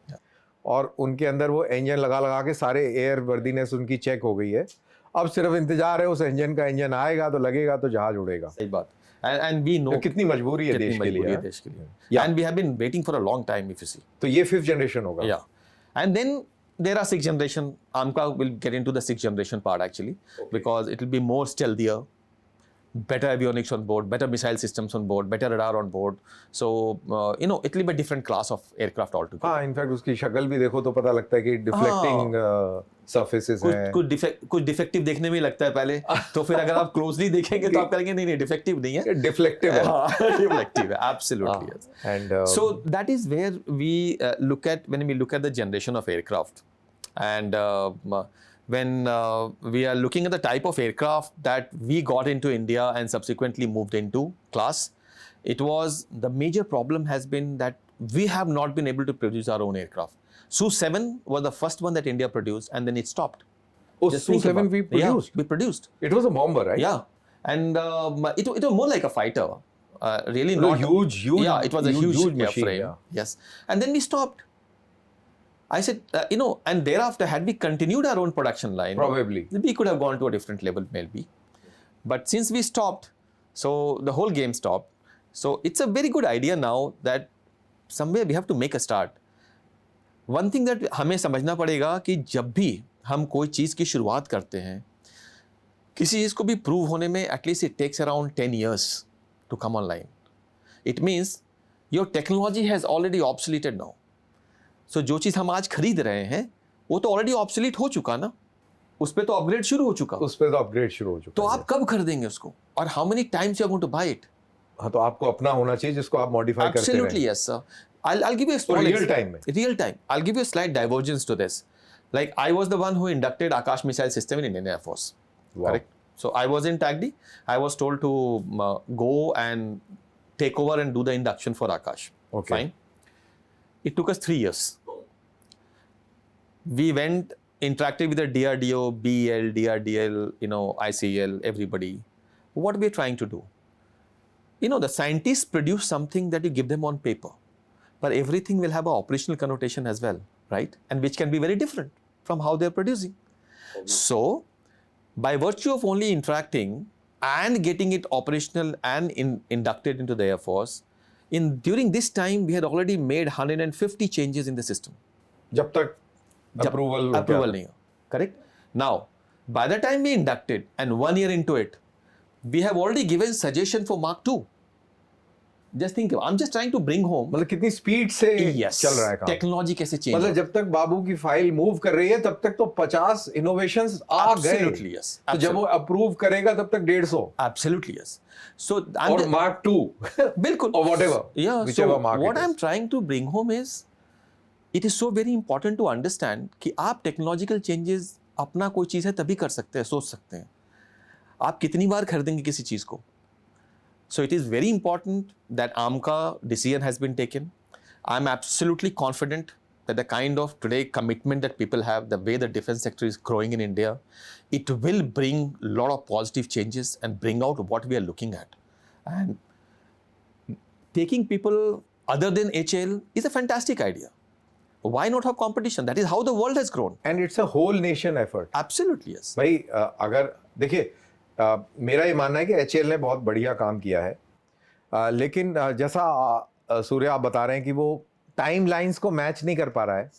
और उनके अंदर वो इंजन लगा के सारे एयर वर्दीनेस उनकी चेक हो गई है. अब सिर्फ इंतजार है उस इंजन का. इंजन आएगा तो लगेगा तो जहाज उड़ेगा. सही बात. And we know. कितनी मजबूरी है देश के लिए. Yeah. And we have been waiting for a long time, if you see. तो ये फिफ्थ जनरेशन होगा. Yeah. And then there are sixth generation. AMCA will get into the sixth generation part actually, because it will be more stealthier, better avionics on board, better missile systems on board, better radar on board. So it will be a different class of aircraft altogether. हाँ, in fact उसकी शक्ल भी देखो तो पता लगता है कि डिफ्लेक्टिंग सरफेसेस हैं. कुछ डिफेक्टिव देखने में लगता है पहले. तो फिर अगर आप क्लोजली देखेंगे तो आप कहेंगे नहीं डिफेक्टिव नहीं है. डिफ्लेक्टिव है. डिफ्लेक्टिव है. Absolutely yes. And so that is where we look at when we look at the generation of aircraft, and when we are looking at the type of aircraft that we got into India and subsequently moved into class, it was the major problem has been that we have not been able to produce our own aircraft. Su-7 was the first one that India produced, and then it stopped. Oh, Just think Su-7 about- we produced? Yeah, we produced. It was a bomber, right? Yeah, and it was more like a fighter. Really It was not huge. Yeah, it was a huge machine. airframe. Yeah. Yes, and then we stopped. I said, and thereafter, had we continued our own production line, Probably. we could have gone to a different level, maybe. But since we stopped, so the whole game stopped. So it's a very good idea now that somewhere we have to make a start. One thing that हमें समझना पड़ेगा कि जब भी हम कोई चीज़ की शुरुआत करते हैं, किसी चीज़ को भी प्रूव होने में at least it takes around 10 years to come online. It means your technology has already obsoleted now. So जो चीज़ हम आज खरीद रहे हैं वो तो ऑलरेडी ऑब्सोलीट हो चुका ना. उस पर तो अपग्रेड शुरू हो चुका. उस पे तो अपग्रेड शुरू हो चुका तो है. आप कब खरीदेंगे उसको और how many times you are going to buy it. हाँ, तो आपको अपना होना चाहिए जिसको आप मॉडिफाई करते रहें. Absolutely yes sir. I'll give you a small real time में. Real time. I'll give you a slight divergence to this. Like I was the one who inducted Akash missile system in Indian Air Force. Wow. Correct. So I was in TACD. I was told to go and take over and do the induction for Akash. Okay. Fine. It took us 3 years. We went, interacted with the DRDO, BEL, DRDL, ICL, everybody. What we're trying to do. The scientists produce something that you give them on paper, but everything will have an operational connotation as well, right? And which can be very different from how they're producing. So, by virtue of only interacting and getting it operational and inducted into the Air Force, during this time, we had already made 150 changes in the system. जब तक approval नहीं हो. Correct? Now, by the time we inducted and 1 year into it, we have already given suggestion for Mark 2. Just think, I'm just trying to bring home. मतलब कितनी speed से Yes, चल रहा है काम, टेक्नोलॉजी कैसे चेंज मतलब जब तक बाबू की फाइल मूव कर रही है तब तक तो 50 इनोवेशंस आ गए, Absolutely, yes. तो जब वो अप्रूव करेगा तब तक 150 Absolutely, yes. So और मार्क 2 बिल्कुल or whatever, yeah, whichever so mark what it is. I'm trying to bring home is it is so very important to understand कि आप टेक्नोलॉजिकल चेंजेस अपना कोई चीज़ है तभी कर सकते हैं, सोच सकते हैं। आप कितनी बार खरीदेंगे किसी चीज़ को? So it is very important that AMCA decision has been taken. I'm absolutely confident that the kind of today commitment that people have, the way the defense sector is growing in India, it will bring a lot of positive changes and bring out what we are looking at. And taking people other than HAL is a fantastic idea. Why not have competition? That is how the world has grown. And it's a whole nation effort. Absolutely, yes. भाई अगर देखिए मेरा ये मानना है कि HL ने बहुत बढ़िया काम किया है, लेकिन जैसा सूर्य आप बता रहे हैं कि वो टाइम लाइंस को मैच नहीं कर पा रहा है,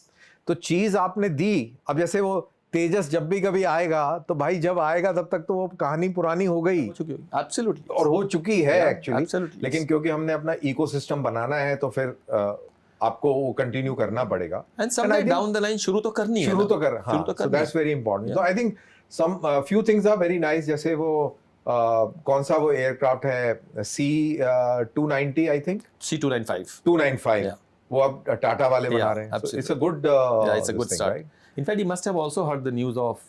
तो चीज़ आपने दी। अब जैसे वो तेजस जब भी कभी आएगा तो भाई जब आएगा तब तक तो वो कहानी पुरानी हो गई Absolutely. और हो चुकी है Yeah, एक्चुअली, absolutely, लेकिन yes. क्योंकि हमने अपना इकोसिस्टम बनाना है तो फिर आपको वो कंटिन्यू करना पड़ेगा। And someday down the line शुरू तो करनी है शुरू ना? तो कर, हाँ, so that's very important. So I think some few things are very nice, जैसे वो कौन सा वो एयरक्राफ्ट है C290 I think C295. 295 Yeah. वो अब टाटा वाले बना रहे हैं, so absolutely. it's a good Yeah, it's a this good thing, start. right? In fact, you must have also heard the news of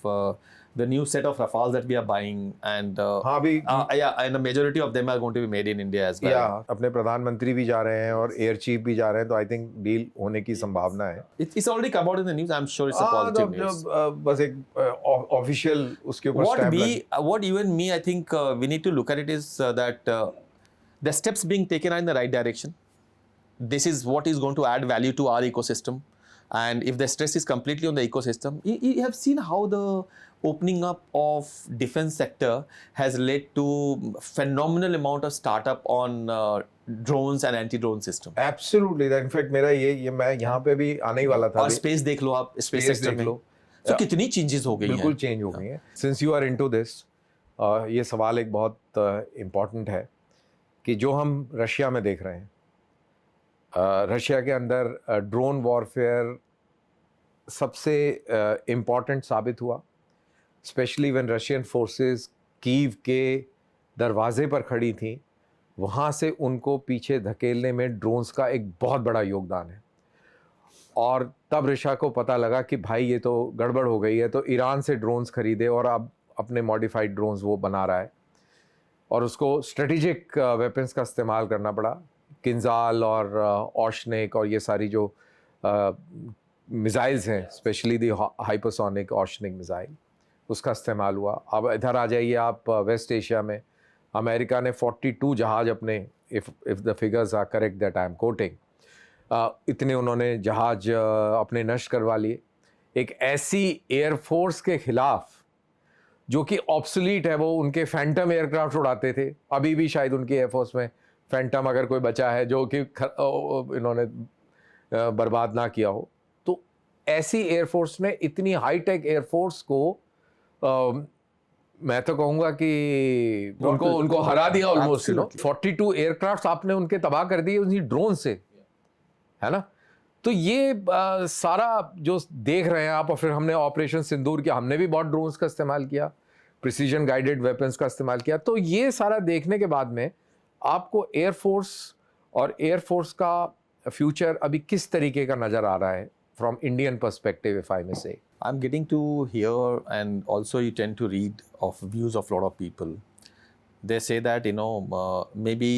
the new set of Rafales that we are buying, and हाँ अभी yeah, and a majority of them are going to be made in India as well. या अपने प्रधानमंत्री भी जा रहे हैं और एयर चीफ भी जा रहे हैं, तो आई थिंक डील होने की संभावना है। It's already come out in the news. I'm sure it's a positive news. बस एक ऑफिशियल उसके ऊपर What stamp what you and me, I think we need to look at it is that the steps being taken are in the right direction. This is what is going to add value to our ecosystem. And if the stress is completely on the ecosystem, you have seen how the opening up of defense sector has led to phenomenal amount of startup on drones and anti-drone system. Absolutely, in fact मेरा ये मैं यहाँ पे भी आने ही वाला था। और स्पेस देख लो आप, स्पेस Space सेक्टर देख में लो। तो कितनी चेंजेस हो गई हैं। बिल्कुल चेंज हो गई है। Since you are into this, ये सवाल एक बहुत इम्पोर्टेंट है कि जो हम रशिया में देख रहे हैं, रशिया के अंदर ड्रोन वॉरफेयर सबसे इम्पॉर्टेंट साबित हुआ, specially when Russian forces Kyiv के दरवाजे पर खड़ी थी, वहाँ से उनको पीछे धकेलने में ड्रोन्स का एक बहुत बड़ा योगदान है। और तब रशिया को पता लगा कि भाई ये तो गड़बड़ हो गई है, तो ईरान से ड्रोन्स खरीदे और अब अपने मॉडिफाइड ड्रोन्स वो बना रहा है और उसको स्ट्रेटेजिक वेपन्स का इस्तेमाल करना पड़ा। किंजाल और ऑशनेक और ये सारी जो मिसाइल्स हैं, specially the hypersonic oceanic missile, उसका इस्तेमाल हुआ। अब इधर आ जाइए आप वेस्ट एशिया में, अमेरिका ने 42 जहाज़ अपने, if the figures are correct that I am quoting, इतने उन्होंने जहाज़ अपने नष्ट करवा लिए। एक ऐसी एयरफोर्स के ख़िलाफ़ जो कि ऑब्सोलीट है, वो उनके फैंटम एयरक्राफ्ट उड़ाते थे, अभी भी शायद उनकी एयरफोर्स में फैंटम अगर कोई बचा है जो कि इन्होंने बर्बाद ना किया हो, तो ऐसी एयरफोर्स ने इतनी हाईटेक एयरफोर्स को मैं तो कहूँगा कि उनको हरा दिया ऑलमोस्ट। 42 एयरक्राफ्ट आपने उनके तबाह कर दिए उन्हीं ड्रोन से, है ना। तो ये सारा जो देख रहे हैं आप, और फिर हमने ऑपरेशन सिंदूर किया, हमने भी बहुत ड्रोन्स का इस्तेमाल किया, प्रिसीजन गाइडेड वेपन्स का इस्तेमाल किया। तो ये सारा देखने के बाद में आपको एयरफोर्स और एयरफोर्स का फ्यूचर अभी किस तरीके का नज़र आ रहा है from Indian perspective, if I may say? I'm getting to hear, and also you tend to read of views of a lot of people. They say that maybe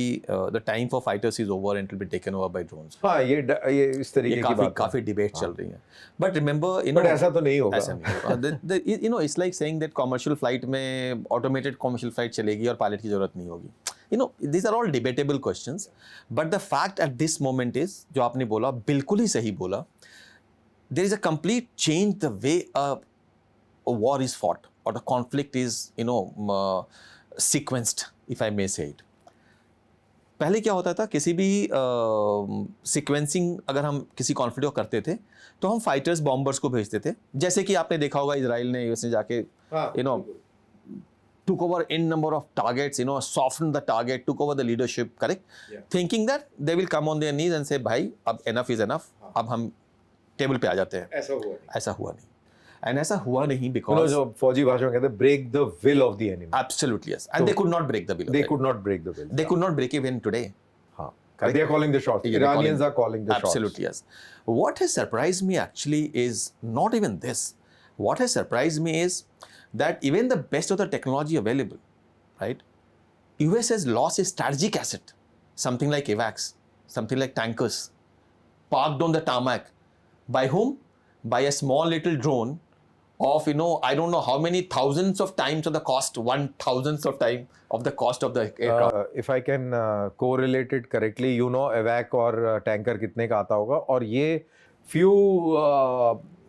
the time for fighters is over and it will be taken over by drones. हाँ, ये इस तरीके की बात काफी debate चल रही है। But remember, बट ऐसा तो नहीं होगा। ऐसा नहीं होगा। It's like saying that commercial flight में automated commercial flight चलेगी और पायलट की जरूरत नहीं होगी। These are all debatable questions. But the fact at this moment is, जो आपने बोला बिल्कुल ही सही बोला, there is a complete change the way a war is fought or the conflict is sequenced, if I may say it. पहले क्या होता था, किसी भी सीक्वेंसिंग अगर हम किसी कॉन्फ्लिक्ट को करते थे तो हम फाइटर्स बॉम्बर्स को भेजते थे, जैसे कि आपने देखा होगा इजराइल ने यूएस ने जाके took over n number of targets, softened the target, took over the leadership, correct? Yeah. Thinking that they will come on their knees and say, भाई अब enough is enough, अब हम टेबल पे आ जाते हैं. ऐसा हुआ नहीं. And ऐसा हुआ नहीं because जो फौजी भाषा में कहते हैं break the will of the enemy. Absolutely yes. And they could not break the will. They could not break the will. They could not break even today. हाँ. They are calling the shots. Iranians are calling the shots. Absolutely yes. What has surprised me actually is not even this. What has surprised me is that even the best of the technology available, right? US has lost its strategic asset, something like AWACS, something like tankers, parked on the tarmac. By whom? By a small little drone of, I don't know how many thousands of times of the cost, 1,000th of time of the cost of the aircraft. If I can correlate it correctly, AWAC और tanker कितने का आता होगा और ये few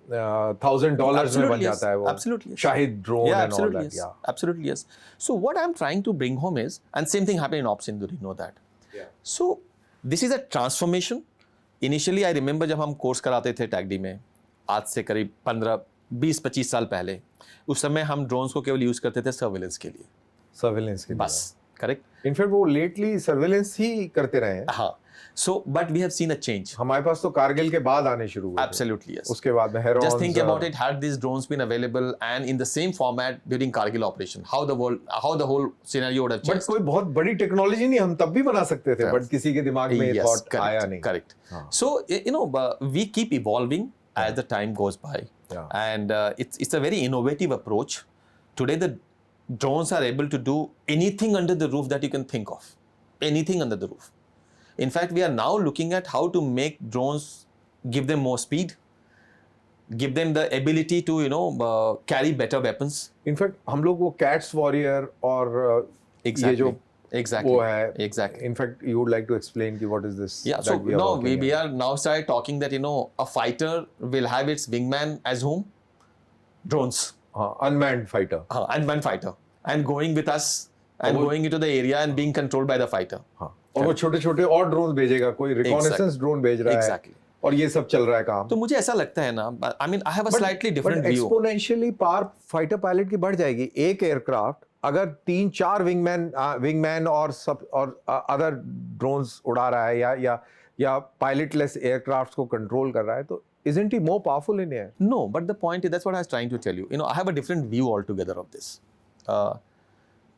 $1,000 में बन जाता है वो. Absolutely. Shahid drone Yeah, and all absolutely that. yes. Yeah. Absolutely yes. So what I'm trying to bring home is, and same thing happened in Ops Sindoor, you know that. Yeah. So this is a transformation. Initially I remember जब हम course कराते थे टैगडी में, आज से करीब 15-20-25 साल पहले, उस समय हम ड्रोन्स को केवल यूज करते थे सर्वेलेंस के लिए. सर्वेलेंस के लिए. बस, करेक्ट. इनफैक्ट वो लेटली सर्वेलेंस ही करते रहे हैं. हाँ. So, but we have seen a change. हमारे पास तो कारगिल के बाद आने शुरू हुए. Absolutely yes. उसके बाद में Heron's. Just think about it. Had these drones been available and in the same format during Kargil operation, how the whole scenario would have changed. But कोई बहुत बड़ी टेक्नोलॉजी नहीं, हम तब भी बना सकते थे, बट किसी के दिमाग में Yes, थॉट correct, आया नहीं. Correct. So we keep evolving as the time goes by, and it's a very innovative approach. Today the drones are able to do anything under the roof that you can think of, anything under the roof. In fact, we are now looking at how to make drones, give them more speed, give them the ability to carry better weapons. In fact हम लोग वो cats warrior और ये जो Exactly. वो है. Exactly. In fact you would like to explain कि what is this? Yeah. So now we are now started talking that a fighter will have its wingman as whom? Drones. हाँ, unmanned fighter. Unmanned fighter, and going with us and going into the area and being controlled by the fighter. हाँ. और वो छोटे-छोटे और drone भेजेगा, कोई reconnaissance drone भेज रहा है. Exactly. और ये सब चल रहा है काम. तो मुझे ऐसा लगता है ना, I mean I have a slightly different view. Exponentially power fighter pilot की बढ़ जाएगी. एक एयरक्राफ्ट अगर 3-4 विंगमैन और अदर ड्रोन्स उड़ा रहा है या पायलटलेस एयरक्राफ्ट्स को कंट्रोल कर रहा है, तो isn't he more powerful in air? No, but the point is, that's what I was trying to tell you. I have a different view altogether of this.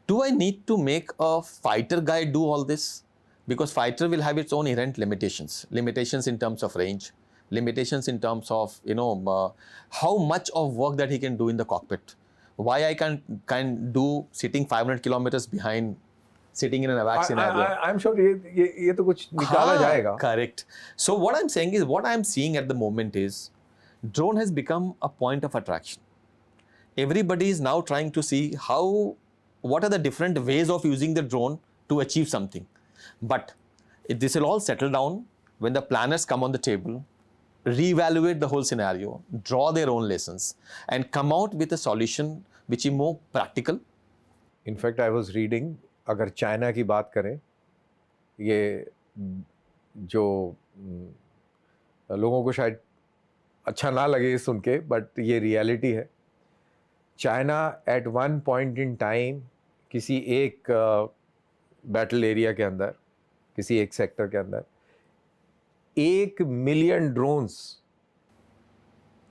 Do I need to make a fighter guy do all this? Because fighter will have its own inherent limitations in terms of range, limitations in terms of how much of work that he can do in the cockpit. Why I can do sitting 500 kilometers behind, sitting in an AWACS scenario. I'm sure ये तो कुछ निकाला जाएगा. Correct. So what I'm saying is, what I'm seeing at the moment is, drone has become a point of attraction. Everybody is now trying to see what are the different ways of using the drone to achieve something. But this will all settle down when the planners come on the table, reevaluate the whole scenario, draw their own lessons, and come out with a solution which is more practical. In fact, I was reading, अगर China की बात करें, ये जो लोगों को शायद अच्छा ना लगे सुन के, बट ये रियलिटी है. China eight one point in time किसी एक बैटल एरिया के अंदर, किसी एक सेक्टर के अंदर 1 मिलियन ड्रोन्स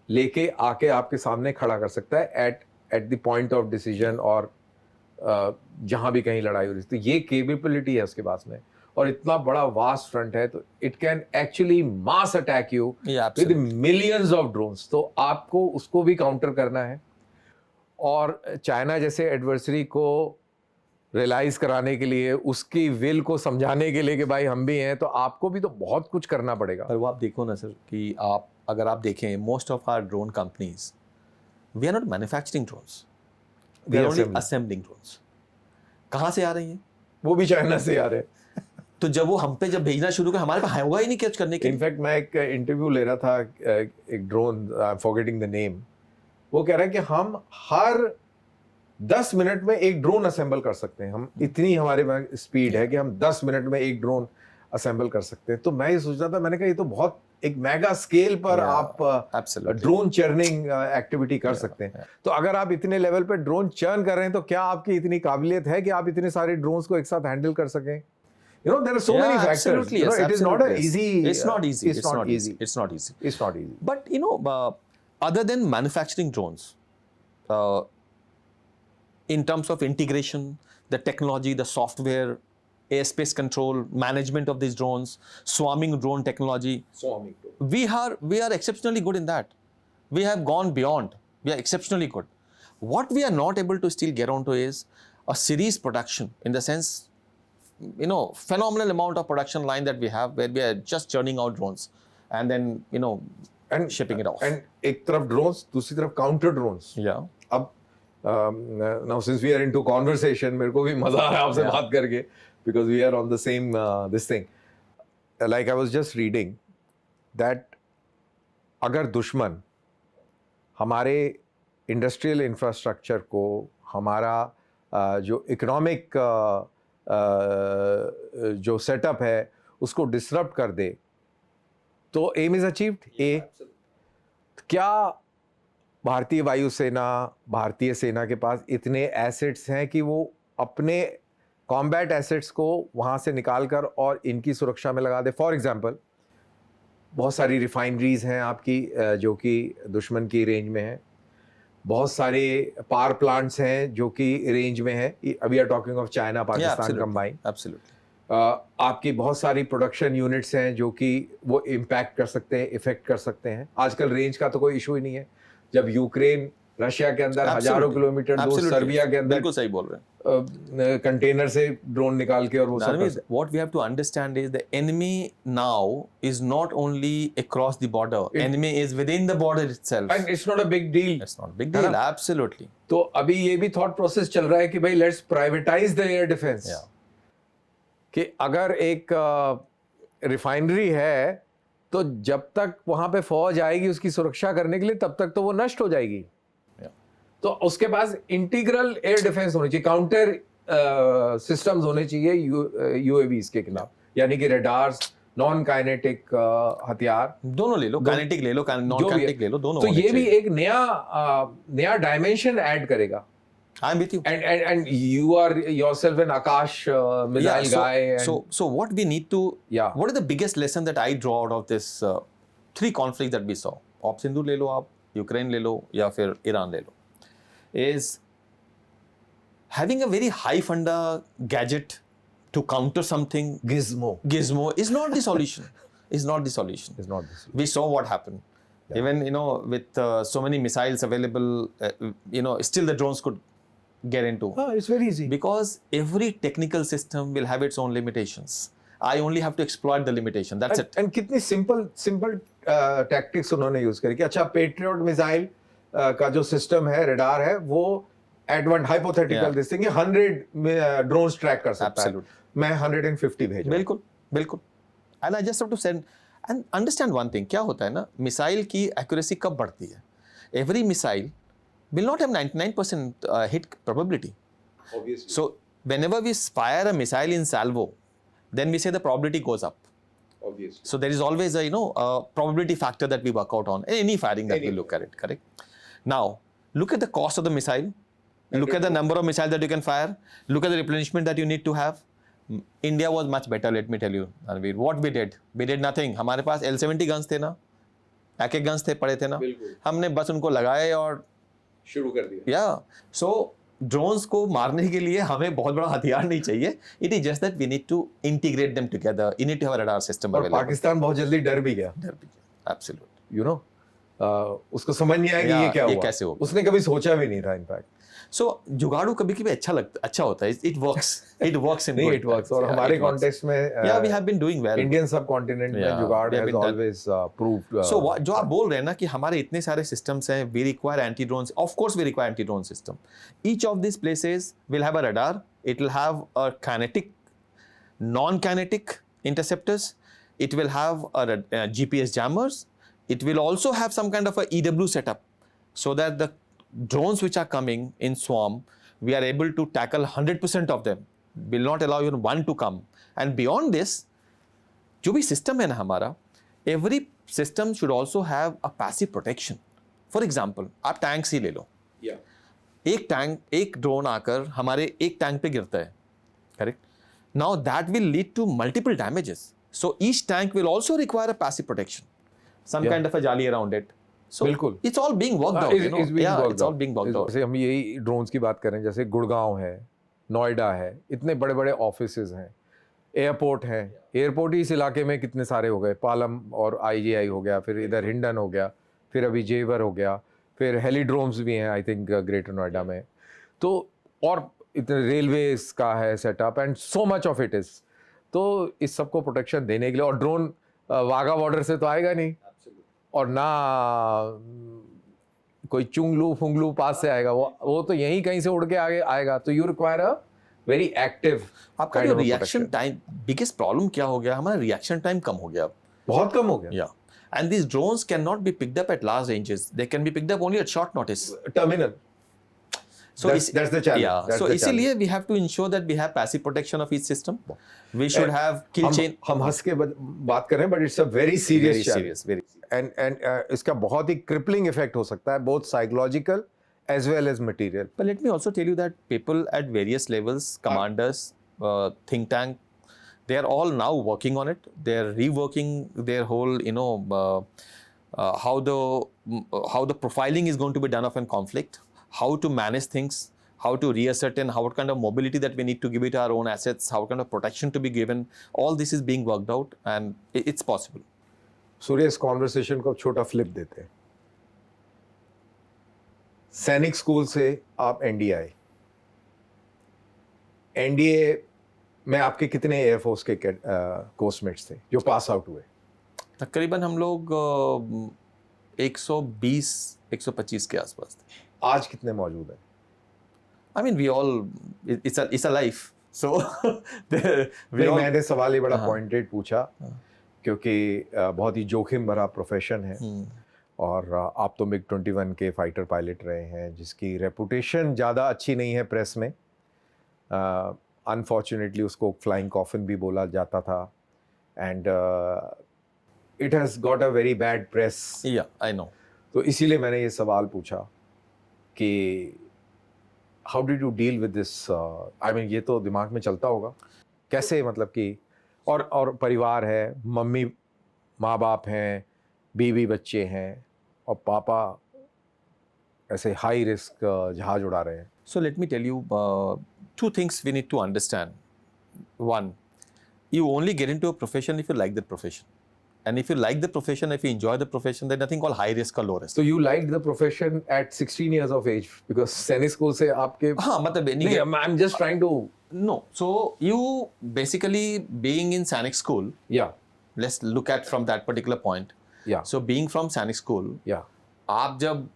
लेके आके आपके सामने खड़ा कर सकता है at the point of decision, और जहां भी कहीं लड़ाई हो रही है. तो ये केपेबिलिटी है उसके पास में, और इतना बड़ा वास्ट फ्रंट है, तो it can actually mass attack you with millions of drones. तो आपको उसको भी काउंटर करना है, और चाइना जैसे एडवर्सरी को रियलाइज कराने के लिए, उसकी विल को समझाने के लिए कि भाई हम भी हैं, तो आपको भी तो बहुत कुछ करना पड़ेगा. और वो आप देखो ना सर कि अगर आप देखें, most of our drone companies, we are not manufacturing drones, we are only assembling drones. कहाँ से आ रही हैं? वो भी चाइना से आ रहे हैं. तो जब वो हम पे भेजना शुरू कर, हमारे पास होगा ही नहीं कैच करने के. इनफैक्ट मैं एक इंटरव्यू ले रहा था, एक drone, I am forgetting the name, वो कह रहा है कि हम हर 10 मिनट में एक ड्रोन असेंबल कर सकते हैं. हम इतनी हमारे में स्पीड है कि हम 10 मिनट में एक ड्रोन असेंबल कर सकते हैं. तो मैं ये सोच रहा था, मैंने कहा ये तो बहुत एक मेगा स्केल पर Yeah, आप absolutely. ड्रोन चर्निंग एक्टिविटी कर सकते हैं। तो अगर आप इतने लेवल पे ड्रोन चर्न कर रहे हैं तो क्या आपकी इतनी काबिलियत है कि आप इतने सारे ड्रोन्स को एक साथ हैंडल कर सकें? You know, there are so many factors. Absolutely, You know, yes, it is not absolutely, a yes. easy. It's not easy. It's not easy. It's not easy. It's not easy. But other than manufacturing drones, in terms of integration, the technology, the software, airspace control, management of these drones, swarming drone technology, we are exceptionally good in that. We have gone beyond. We are exceptionally good. What we are not able to still get onto is a series production, in the sense, phenomenal amount of production line that we have, where we are just churning out drones and then And shipping it off. And एक तरफ drones, दूसरी तरफ counter drones. Yeah. अब now since we are into conversation, मेरे को भी मजा आ रहा है आपसे बात करके, because we are on the same this thing. Like I was just reading that अगर दुश्मन हमारे इंडस्ट्रियल इंफ्रास्ट्रक्चर को, हमारा जो इकोनॉमिक जो सेटअप है उसको डिसरप्ट कर दे तो एम इज अचीव्ड। ए, क्या भारतीय वायुसेना, भारतीय सेना के पास इतने एसेट्स हैं कि वो अपने कॉम्बैट एसेट्स को वहाँ से निकाल कर और इनकी सुरक्षा में लगा दे? फॉर एग्जांपल, बहुत सारी रिफाइनरीज हैं आपकी जो कि दुश्मन की रेंज में हैं, बहुत सारे पावर प्लांट्स हैं जो कि रेंज में है। We are talking of China Pakistan combine. Absolutely. आपकी बहुत सारी प्रोडक्शन यूनिट्स हैं जो कि वो इम्पैक्ट कर सकते हैं, इफेक्ट कर सकते हैं। आजकल रेंज का तो कोई इशू ही नहीं है। जब यूक्रेन रशिया के अंदर हजारों किलोमीटर दूर, सर्बिया के अंदर बिल्कुल सही बोल रहे हैं। कंटेनर से ड्रोन निकाल के और वो सब What we have to understand is the enemy now is not only across the border. Enemy is within the border itself. and it's not a big deal. It's not a big deal. Absolutely. तो अभी ये भी thought process चल रहा है कि भाई let's privatise the air defence. Yeah. कि अगर एक रिफाइनरी है तो जब तक वहां पे फौज आएगी उसकी सुरक्षा करने के लिए, तब तक तो वो नष्ट हो जाएगी। तो उसके पास इंटीग्रल एयर डिफेंस होनी चाहिए, काउंटर सिस्टम्स होने चाहिए यूएवीज के खिलाफ, यानी कि रडार्स, नॉन काइनेटिक हथियार। दोनों ले लो, काइनेटिक ले लो, नॉन काइनेटिक ले लो, दोनों। तो ये भी एक नया डायमेंशन ऐड करेगा। I'm with you. And you are yourself an Akash missile guy. So what we need to, Yeah. what is the biggest lesson that I draw out of this three conflicts that we saw? Op Sindhu ले लो आप, Ukraine ले लो या फिर Iran ले लो, is having a very high funda gadget to counter something. Gizmo Gizmo is not the solution. Is not the solution. is not this. We saw what happened. Even with so many missiles available, still the drones could get into. It's very easy. Because every technical system will have its own limitations. I only have to exploit the limitation. That's it. And कितनी simple tactics उन्होंने use करी कि अच्छा patriot missile का जो system है, radar है, वो at one hypothetical this thing 100 drones track कर सकता है, मैं 150 भेज रहा हूं। बिल्कुल। And I just have to send and understand one thing. क्या होता है ना, मिसाइल की एक्यूरेसी कब बढ़ती है? Every missile will not have 99% hit probability. Obviously. So whenever we fire a missile in salvo, then we say the probability goes up. Obviously. So there is always a a probability factor that we work out on any firing that we look at it. Correct. Now look at the cost of the missile. Look at the number of missiles that you can fire. Look at the replenishment that you need to have. India was much better. Let me tell you, Ranveer. What we did nothing. हमारे पास L-70 guns थे ना, एक guns थे पड़े थे ना, हमने बस उनको लगाए और शुरू कर दिया। So drones को मारने के लिए हमें बहुत बड़ा हथियार नहीं चाहिए। It is just that we need to integrate them together. You need to have a radar system available. और पाकिस्तान बहुत जल्दी डर भी गया। Absolutely. You know, उसको समझ नहीं आया कि ये क्या हुआ, कैसे होगा। उसने कभी सोचा भी नहीं था इनफैक्ट। So जुगाड़ू कभी-कभी अच्छा होता है। It works. It works in good. It works. और हमारे कॉन्टेक्स्ट में we have been doing well. Indian सब कॉन्टिनेंट में जुगाड़ has always proved. So जो आप बोल रहे हैं ना कि हमारे इतने सारे systems हैं, we require anti-drones. Of course we require anti-drone system. Each of these places will have a radar. It will have a kinetic, non-kinetic interceptors. It will have a GPS jammers. It will also have some kind of a EW setup, so that the drones which are coming in swarm, we are able to tackle 100% of them. Will not allow even one to come. And beyond this, जो भी system है ना हमारा, every system should also have a passive protection. For example, आप tanks ही ले लो. एक drone आकर हमारे एक टैंक पे गिरता है, correct? Now that will lead to multiple damages. So each tank will also require a passive protection, some kind of a jali around it. So बिल्कुल. it's all being worked out. It's all being worked out. जैसे हम यही drones की बात करें, जैसे गुड़गांव है, नोएडा है, इतने बड़े बड़े ऑफिसेज हैं, एयरपोर्ट हैं. एयरपोर्ट ही इस इलाके में कितने सारे हो गए, पालम और IGI हो गया, फिर इधर हिंडन हो गया, फिर अभी जेवर हो गया, फिर हेलीड्रोम्स भी हैं आई थिंक ग्रेटर नोएडा में. तो और इतने रेलवेज का है setup and so much of it is. तो इस सबको प्रोटेक्शन देने के लिए, और ड्रोन वाघा बॉर्डर से तो आएगा नहीं, और ना कोई चुंगलू फुंगलू पास से आएगा, वो तो यहीं कहीं से उड़ के आगे आएगा. तो you require a very active. आपका जो रिएक्शन टाइम, बिगेस्ट प्रॉब्लम क्या हो गया, हमारा रिएक्शन टाइम कम हो गया, बहुत कम हो गया. या and these drones cannot be picked up at large ranges. They can be picked up only at short notice. Terminal. So that's the challenge. Yeah. That's So the इसीलिए we have to ensure that we have passive protection of each system. We should have kill chain. हम हंस के बात कर रहे हैं, but it's a very serious Very challenge. serious, very. And इसका बहुत ही crippling effect हो सकता है, both psychological as well as material. But let me also tell you that people at various levels, commanders, think tank, they are all now working on it. They are reworking their whole, how the profiling is going to be done of a conflict, how to manage things, how to reascertain what kind of mobility that we need to give it our own assets, how kind of protection to be given. All this is being worked out, and it's possible. सूर्य, इस conversation को अब छोटा flip देते हैं. सैनिक school से आप NDA आए. NDA में आपके कितने एयरफोर्स के कोर्समेट्स थे जो पास आउट हुए? तकरीबन हम लोग 120-125 के आसपास थे. आज कितने मौजूद हैं? I mean, we all, it's a life. So, मैंने सवाल ही बड़ा पॉइंटेड पूछा, क्योंकि बहुत ही जोखिम भरा प्रोफेशन है, और आप तो MiG-21 के फाइटर पायलट रहे हैं, जिसकी रेपुटेशन ज़्यादा अच्छी नहीं है प्रेस में. अनफॉर्चुनेटली उसको फ्लाइंग कॉफिन भी बोला जाता था, and it has got a very bad press. Yeah, I know. तो इसीलिए मैंने ये सवाल पूछा कि how did you deal with this. I mean, ये तो दिमाग में चलता होगा कैसे, मतलब कि और परिवार है, मम्मी माँ बाप हैं, बीवी बच्चे हैं, और पापा ऐसे हाई रिस्क जहाज उड़ा रहे हैं. So let me tell you two things we need to understand. One, you only get into a profession if you like the profession. And if you like the profession, if you enjoy the profession, there's nothing called high risk or low risk. So you liked the profession at 16 years of age because सैनिक school से आपके. हाँ, मतलब नहीं, I'm just trying to. No. So you basically being in Sanic school. Yeah. Let's look at from that particular point. Yeah. So being from Sanic school. Yeah. आप जब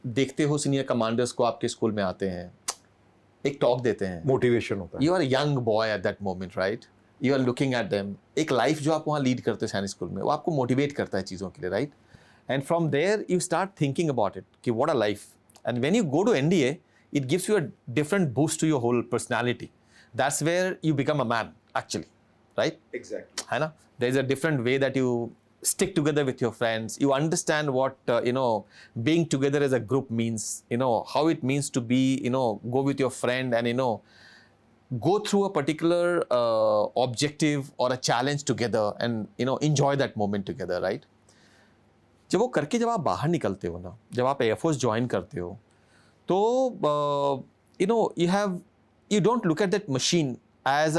देखते हो सीनियर कमांडर्स को आपके स्कूल में आते हैं, एक टॉक देते हैं, मोटिवेशन होता है. You are young boy at that moment, right? You are looking at them. एक लाइफ जो आप वहाँ लीड करते हैं सैनिक स्कूल में, वो आपको मोटिवेट करता है चीज़ों के लिए, right? And from there you start thinking about it कि what a life. And when you go to NDA, it gives you a different boost to your whole personality. That's where you become a man, actually, right? Exactly. है ना? There is a different way that you stick together with your friends. You understand what being together as a group means. How it means to be, go with your friend and go through a particular objective or a challenge together, and enjoy that moment together, right? जब वो करके जब आप बाहर निकलते हो ना, जब आप एयरफोर्स ज्वाइन करते हो, तो you don't look at that machine as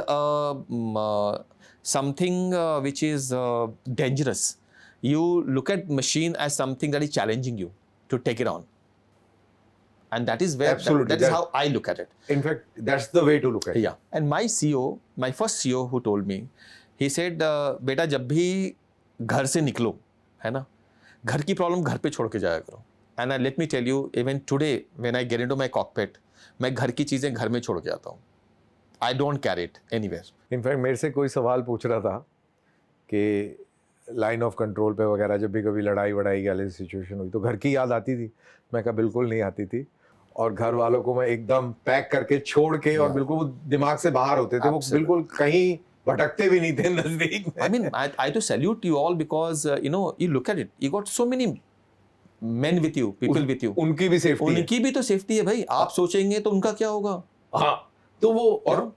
something which is dangerous. You look at machine as something that is challenging you to take it on. And that is where Absolutely. that is how I look at it. In fact, that's the way to look at it. Yeah. And my first CEO who told me, he said, बेटा जब भी घर से निकलो, है ना, घर की प्रॉब्लम घर पे छोड़ के जाया करो. And let me tell you, even today when I get into my cockpit, मैं घर की चीज़ें घर में छोड़ के आता हूँ. I don't carry it anywhere. In fact मेरे से कोई सवाल पूछ रहा था कि लाइन ऑफ कंट्रोल पे वगैरह जब भी कभी लड़ाई वड़ाई वाली सिचुएशन हुई तो घर की याद आती थी. मैं कहा बिल्कुल नहीं आती थी, और घर वालों को मैं एकदम पैक करके छोड़ के, और बिल्कुल वो दिमाग से बाहर होते थे. वो बिल्कुल कहीं भटकते भी नहीं थे नजदीक में। I mean, I to salute you all because you look at it. You got so many men with you, people with you. उनकी भी सेफ्टी है। उनकी भी तो सेफ्टी है भाई. आप सोचेंगे तो उनका क्या होगा? हाँ, तो वो और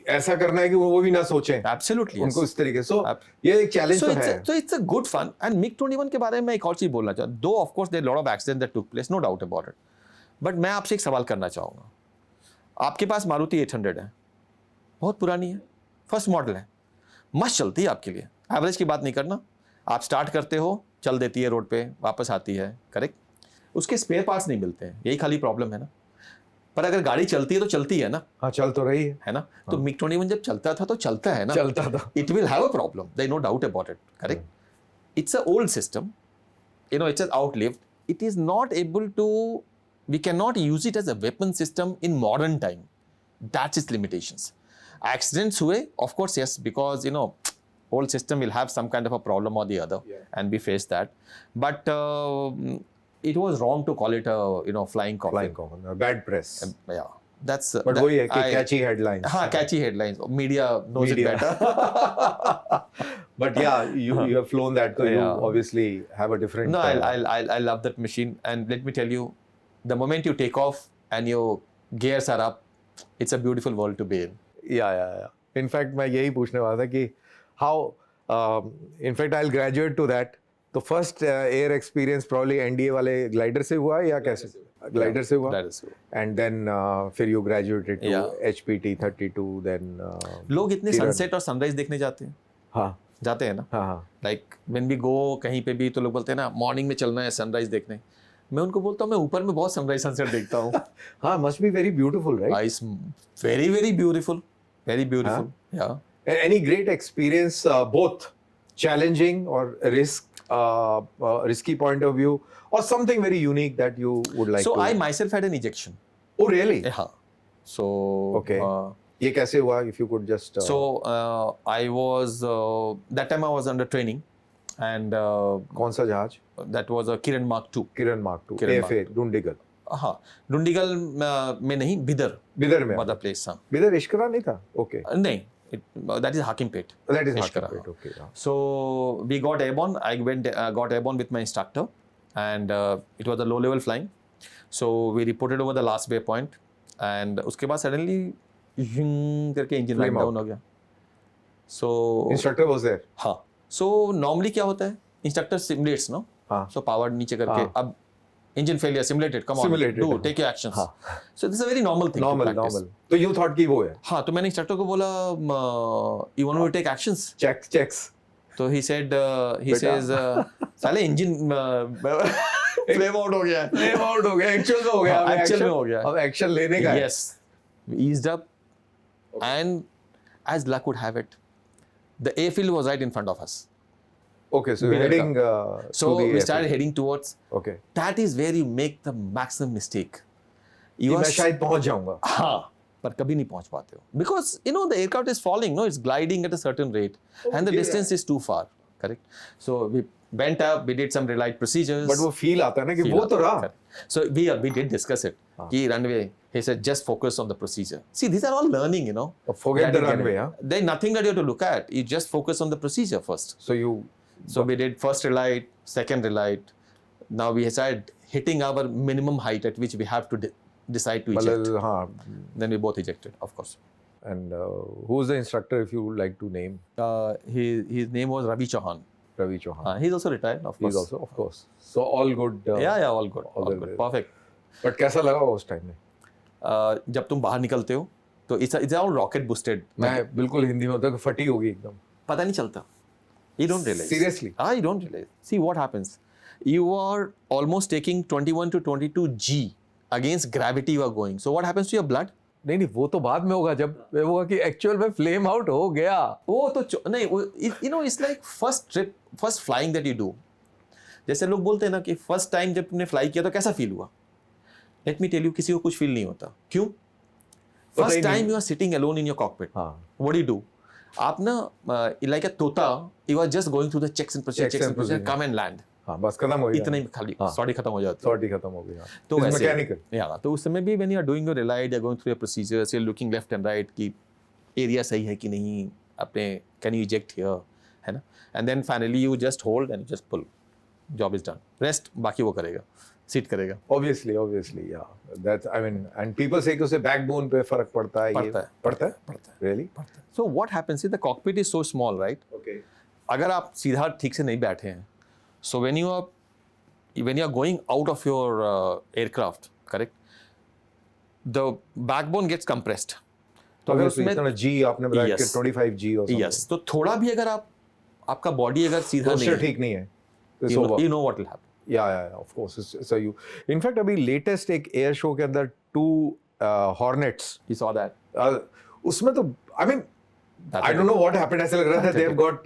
ऐसा करना है कि वो भी ना सोचें। Absolutely. उनको Yes. इस तरीके से ये एक चैलेंज तो है। So it's a good fun. And MiG-21 के बारे में एक और चीज बोलना चाहूँ. Though of course there are a lot of accidents that took place, no doubt about it. But मैं आपसे एक सवाल करना चाहूँगा. आपके पास मारुति 800 है. बहुत पुरानी है. फर्स्ट मॉडल है. मस्त चलती है आपके लिए. एवरेज की बात नहीं करना. आप स्टार्ट करते हो, चल देती है रोड पे, वापस आती है. करेक्ट. उसके स्पेयर पार्ट्स नहीं मिलते हैं. यही खाली प्रॉब्लम है ना. पर अगर गाड़ी चलती है तो चलती है ना. हाँ, चल तो रही है ना. तो MiG-21 जब चलता था तो चलता है ना. चलता था। It will have a problem. There is no doubt about it. Correct. It's an old system. It's an outlived. It is not able to. We cannot use it as a weapon system in modern time. That's its limitations. Accidents हुए, of course, yes, because old system will have some kind of a problem or the other, and we face that. But it was wrong to call it a flying coffin. Flying coffin, bad press. Yeah, that's. But वही है कि catchy headlines. हाँ, catchy headlines. Media knows it better. But yeah, you have flown that, so you obviously have a different. No, I love that machine, and let me tell you, the moment you take off and your gears are up, it's a beautiful world to be in. Yeah. In fact, मैं यही पूछने वाला था कि how, in fact, I'll graduate to that. तो first air experience probably NDA वाले glider से हुआ या कैसे? ग्लाइडर से हुआ एंड देन फिर you graduated to HPT 32 then लोग इतने सनसेट और सनराइज देखने जाते हैं. हाँ, जाते हैं ना. हाँ. लाइक व्हेन वी गो कहीं पे भी तो लोग बोलते हैं ना मॉर्निंग में चलना है सनराइज देखने. मैं उनको बोलता हूँ मैं ऊपर में बहुत सनराइज सनसेट देखता हूँ. हाँ, must be very beautiful, right? It's very very beautiful, very beautiful. या any great experience, both challenging और risky point of view, or something very unique that you would like so to? I myself had an ejection. Oh really? हाँ. So okay. ये कैसे हुआ? If you could just. So I was that time I was under training, and कौन सा जहाज? That was a Kiran Mark II. Kiran Mark II. AFA Dundigal. हाँ, डुंडिगल में नहीं, बिदर में वाला प्लेस. हाँ, बिदर इश्करा नहीं था. Okay. नहीं. That is Hakimpet. That is Hakimpet. Okay. Yeah. So we got airborne. I got airborne with my instructor, and it was a low-level flying. So we reported over the last waypoint, and उसके बाद suddenly करके engine line down हो गया. So instructor was there. हाँ. So normally क्या होता है? Instructor simulates, no? हाँ. So power नीचे करके अब engine failure simulated. Come on, do take your actions. हाँ. So this is a very normal thing. Normal. तो you thought कि वो है? हाँ, तो मैंने इंस्ट्रक्टर को बोला you want to take actions? Checks. तो he said he says साले इंजन फ्लेम आउट हो गया है. फ्लेम आउट हो गया, एक्चुअल में हो गया. एक्चुअल में हो गया. अब एक्शन लेने का है. Yes, we eased up, and as luck would have it, the airfield was right in front of us. Okay, so you're heading. So we started heading towards. Okay. That is where you make the maximum mistake. मैं शायद पहुंच जाऊंगा. हाँ, पर कभी नहीं पहुंच पाते हो. Because the aircraft is falling, no, it's gliding at a certain rate, and the distance is too far. Correct. So we went up, we did some relight procedures. But वो feel आता है ना कि वो तो रहा. So we did discuss it. कि runway, he said just focus on the procedure. See, these are all learning, Forget the runway, huh? There's nothing that you have to look at. You just focus on the procedure first. So we did first relight, second relight. Now we started hitting our minimum height at which we have to decide to eject. हाँ. Then we both ejected, of course. And who's the instructor, if you would like to name? His name was Ravi Chauhan. Ravi Chauhan. He's also retired, of course. He's also, of course. So all good. Yeah, all good. All good. Perfect. But कैसा लगा उस time में? जब तुम बाहर निकलते हो तो it's all rocket boosted. मैं बिल्कुल हिंदी में होता कि फटी होगी एकदम. पता नहीं चलता. You don't realize. Seriously? You don't realize. See what happens. You are almost taking 21 to 22 G against gravity you are going. So what happens to your blood? नहीं वो तो बाद में होगा जब होगा कि एक्चुअल में फ्लेम आउट हो गया. वो तो नहीं it's like first flying that you do. जैसे लोग बोलते हैं ना कि फर्स्ट टाइम जब तुमने फ्लाई किया तो कैसा फील हुआ? Let me tell you, किसी को कुछ फील नहीं होता. क्यों? First time you are sitting alone in your cockpit. What do you do? आप ना like a तोता, you are just going through the checks and procedures, come and land. हाँ, बस खत्म हो गया. इतना ही खाली सॉरी खत्म हो जाती है. सॉरी खत्म हो गया. तो मैकेनिकल. तो उस समय भी when you are doing your relight, you are going through your procedures, you are looking left and right कि एरिया सही है कि नहीं, अपने can you eject here, है ना? And then finally you just hold and you just pull. Job is done. Rest बाकी वो करेगा, sit करेगा. Obviously, yeah. That's, I mean, and people say कि उससे backbone पे फर्क पड़ता है. पड़ता है. पड़ता है. Really? So what happens is the cockpit is so small, right? Okay. अगर आप सीधा ठीक से नहीं बैठे हैं, so when you are going out of your aircraft, correct? The backbone gets compressed. तो अगर Obviously, इतना G आपने बताया कि Yes. 25 G or something. Yes. तो थोड़ा भी अगर आपका बॉडी अगर सीधा नहीं Posture है, ठीक नहीं है. It's you over. know what will happen. Yeah, of course. It's a you. In fact, अभी latest एक air show के अंदर 2 Hornets. You saw that. उसमें तो I mean, I don't know what happened. ऐसा लग रहा था they've got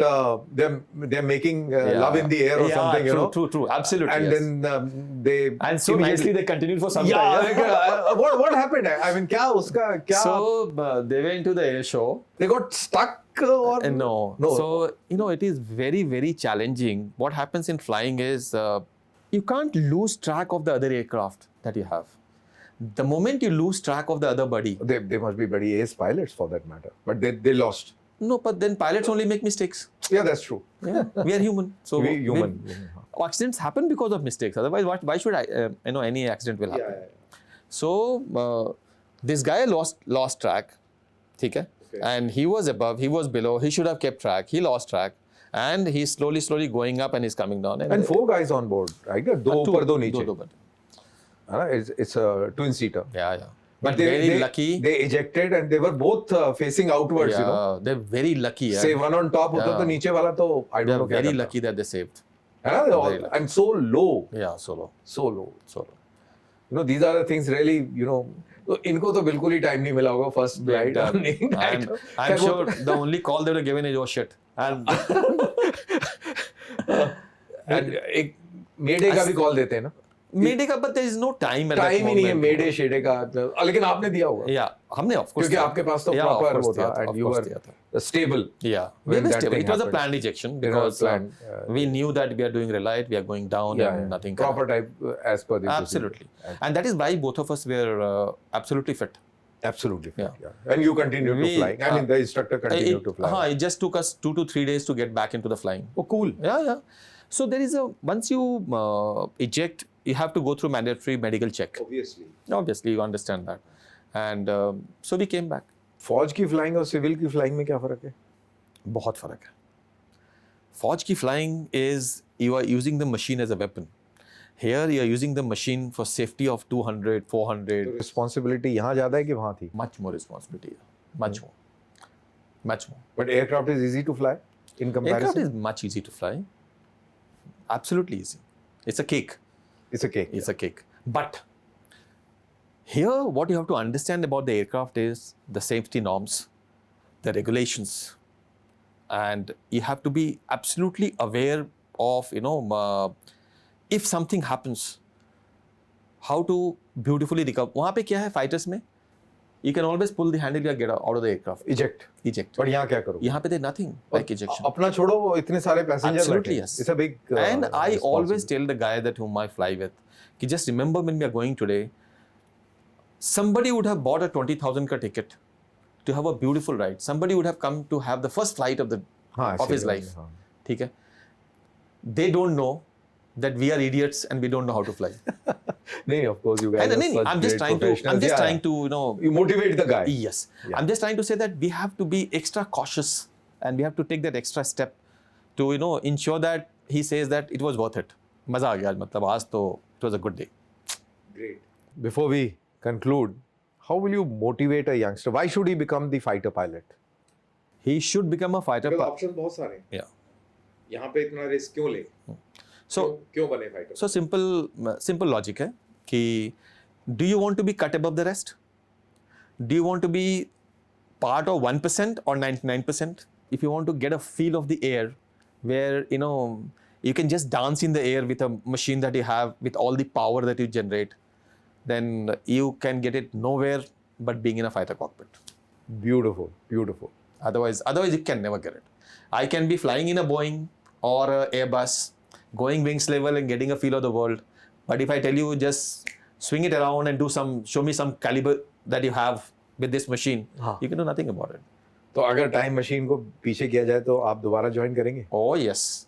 they're making love in the air or something, you know. True, absolutely. And yes. then they And so nicely they continued for some yeah, time. like, what happened? I mean, क्या उसका क्या? So they went to the air show. They got stuck or No. No. So it is very, very challenging. What happens in flying is you can't lose track of the other aircraft that you have. The moment you lose track of the other buddy, they must be very ace pilots for that matter, but they lost. no, but then pilots only make mistakes. Yeah, that's true. Yeah, we are human. So We human. accidents happen because of mistakes. Otherwise, why should any accident will happen? So this guy lost track, ठीक है? Okay. And he was above, he was below. He should have kept track. He lost track, and he's slowly going up, and he's coming down. And 4 guys on board, right? दो ऊपर दो नीचे. दो ऊपर. It's a twin seater. Yeah. But very lucky. They ejected and they were both facing outwards, you know. They're very lucky. Yeah. Say one on top होता तो नीचे वाला तो I don't They're know क्या very करता. lucky that they saved. है ना? They're all- Very lucky. And so low, Yeah, solo. so low. You know, these are the things really, you know. तो इनको तो बिल्कुल ही टाइम नहीं मिला होगा first Right, right. and I'm sure the only call they would have given is, oh shit. And And एक मेडे का भी कॉल देते हैं ना. Mayday का, but there is no time at that time ही नहीं है moment. मेडे शेडे का. लेकिन आपने दिया होगा. Yeah, हमने of course क्योंकि दिया. आपके पास तो Yeah, of प्रॉपर course वो था दिया था, and of you course were दिया था. stable. Yeah, when we were that stable. thing It was a happened. planned ejection It was because planned, we knew that we are doing relight, we are going down, Yeah, and yeah. nothing. Proper type as per the Absolutely, procedure. and that is why both of us were absolutely fit. Absolutely. Yeah. Yeah. And you continued to We, fly. I mean, the instructor continued to fly. It just took us 2 to 3 days to get back into the flying. Oh, cool. Yeah. So there is once you eject, you have to go through mandatory medical check. Obviously, you understand that. And so we came back. फौज की flying और civil की flying में क्या फर्क है? बहुत फर्क है. फौज की flying is you are using the machine as a weapon. Here you are using the machine for safety of 200, 400. Responsibility यहाँ ज्यादा है कि वहाँ थी? Much more responsibility. Much more. But aircraft is easy to fly in comparison. Aircraft is much easy to fly. Absolutely easy. It's a cake. It's a cake. It's a cake. But here, what you have to understand about the aircraft is the safety norms, the regulations, and you have to be absolutely aware of, if something happens, how to beautifully recover. वहाँ पे क्या है fighters में? You can always pull the handle and get out of the aircraft. Eject. Eject. But यहाँ क्या करो? यहाँ पे there's nothing like ejection. अपना छोड़ो वो इतने सारे passenger Absolutely, yes. It's a big And I always responsibility. tell the guy that whom I fly with, कि just remember when we are going today, somebody would have bought a 20,000 ka ticket to have a beautiful ride. Somebody would have come to have the first flight of हाँ, of his ऐसे ही, life. हाँ. ठीक है? They don't know that we are idiots and we don't know how to fly. नहीं, of course you guys And are then such I'm just great trying to professionals. Yeah. You motivate the guy. Yes. Yeah. I'm just trying to say that we have to be extra cautious and we have to take that extra step to ensure that he says that it was worth it. मजा आ गया मतलब आज तो it was a good day. Great. Before we conclude, how will you motivate a youngster? Why should he become the fighter pilot? He should become a fighter pilot. Option बहुत सारे हैं. Yeah. यहाँ पे इतना रिस्क क्यों ले? So क्यों बने फाइटर? So simple logic है कि do you want to be cut above the rest? Do you want to be part of 1% or 99%? If you want to get a feel of the air where you can just dance in the air with a machine that you have with all the power that you generate, then you can get it nowhere but being in a fighter cockpit. Beautiful, beautiful. Otherwise you can never get it. I can be flying in a Boeing or a Airbus, going wings level and getting a feel of the world. But if I tell you just swing it around and show me some caliber that you have with this machine, you can do nothing about it. तो अगर time machine को पीछे किया जाए तो आप दोबारा join करेंगे? Oh yes,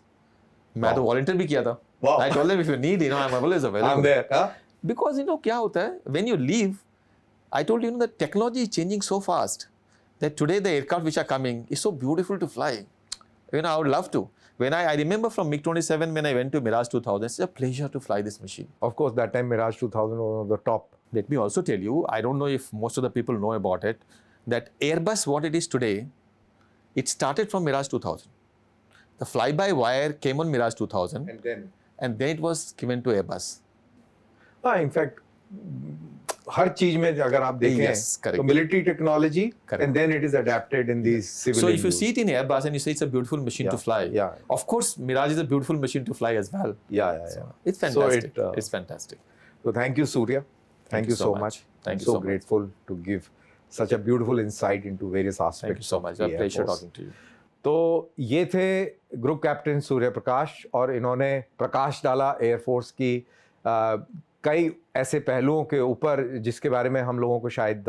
मैं तो वॉलंटियर भी किया था. Wow. I told them if you need, I'm always available. I'm there. हाँ? Because क्या होता है, when you leave, I told you, the technology is changing so fast that today the aircraft which are coming is so beautiful to fly. I would love to. When I remember from MiG-27 when I went to Mirage 2000, it's a pleasure to fly this machine. Of course, that time Mirage 2000 was one of the top. Let me also tell you, I don't know if most of the people know about it, that Airbus, what it is today, it started from Mirage 2000. The fly-by-wire came on Mirage 2000, and then it was given to Airbus. हाँ, in fact, हर चीज में अगर आप देखें Yes, correct. तो military technology Correct. and then it is adapted in these civilian So if you use. see it in Airbus and you say it's a beautiful machine to fly, yeah. of course Mirage is a beautiful machine to fly as well. Yeah. It's fantastic. So It's fantastic. So thank you, Surya. Thank you so much. Thank I'm you so so much. grateful to give such a beautiful insight into various aspects. Thank you so much. of A the pleasure Air Force. talking to you. तो ये थे group captain Surya Prakash और इन्होंने प्रकाश डाला air force की कई ऐसे पहलुओं के ऊपर जिसके बारे में हम लोगों को शायद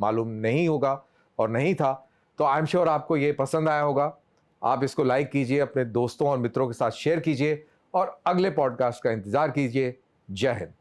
मालूम नहीं होगा और नहीं था. तो आई एम श्योर आपको ये पसंद आया होगा. आप इसको लाइक कीजिए, अपने दोस्तों और मित्रों के साथ शेयर कीजिए और अगले पॉडकास्ट का इंतज़ार कीजिए. जय हिंद.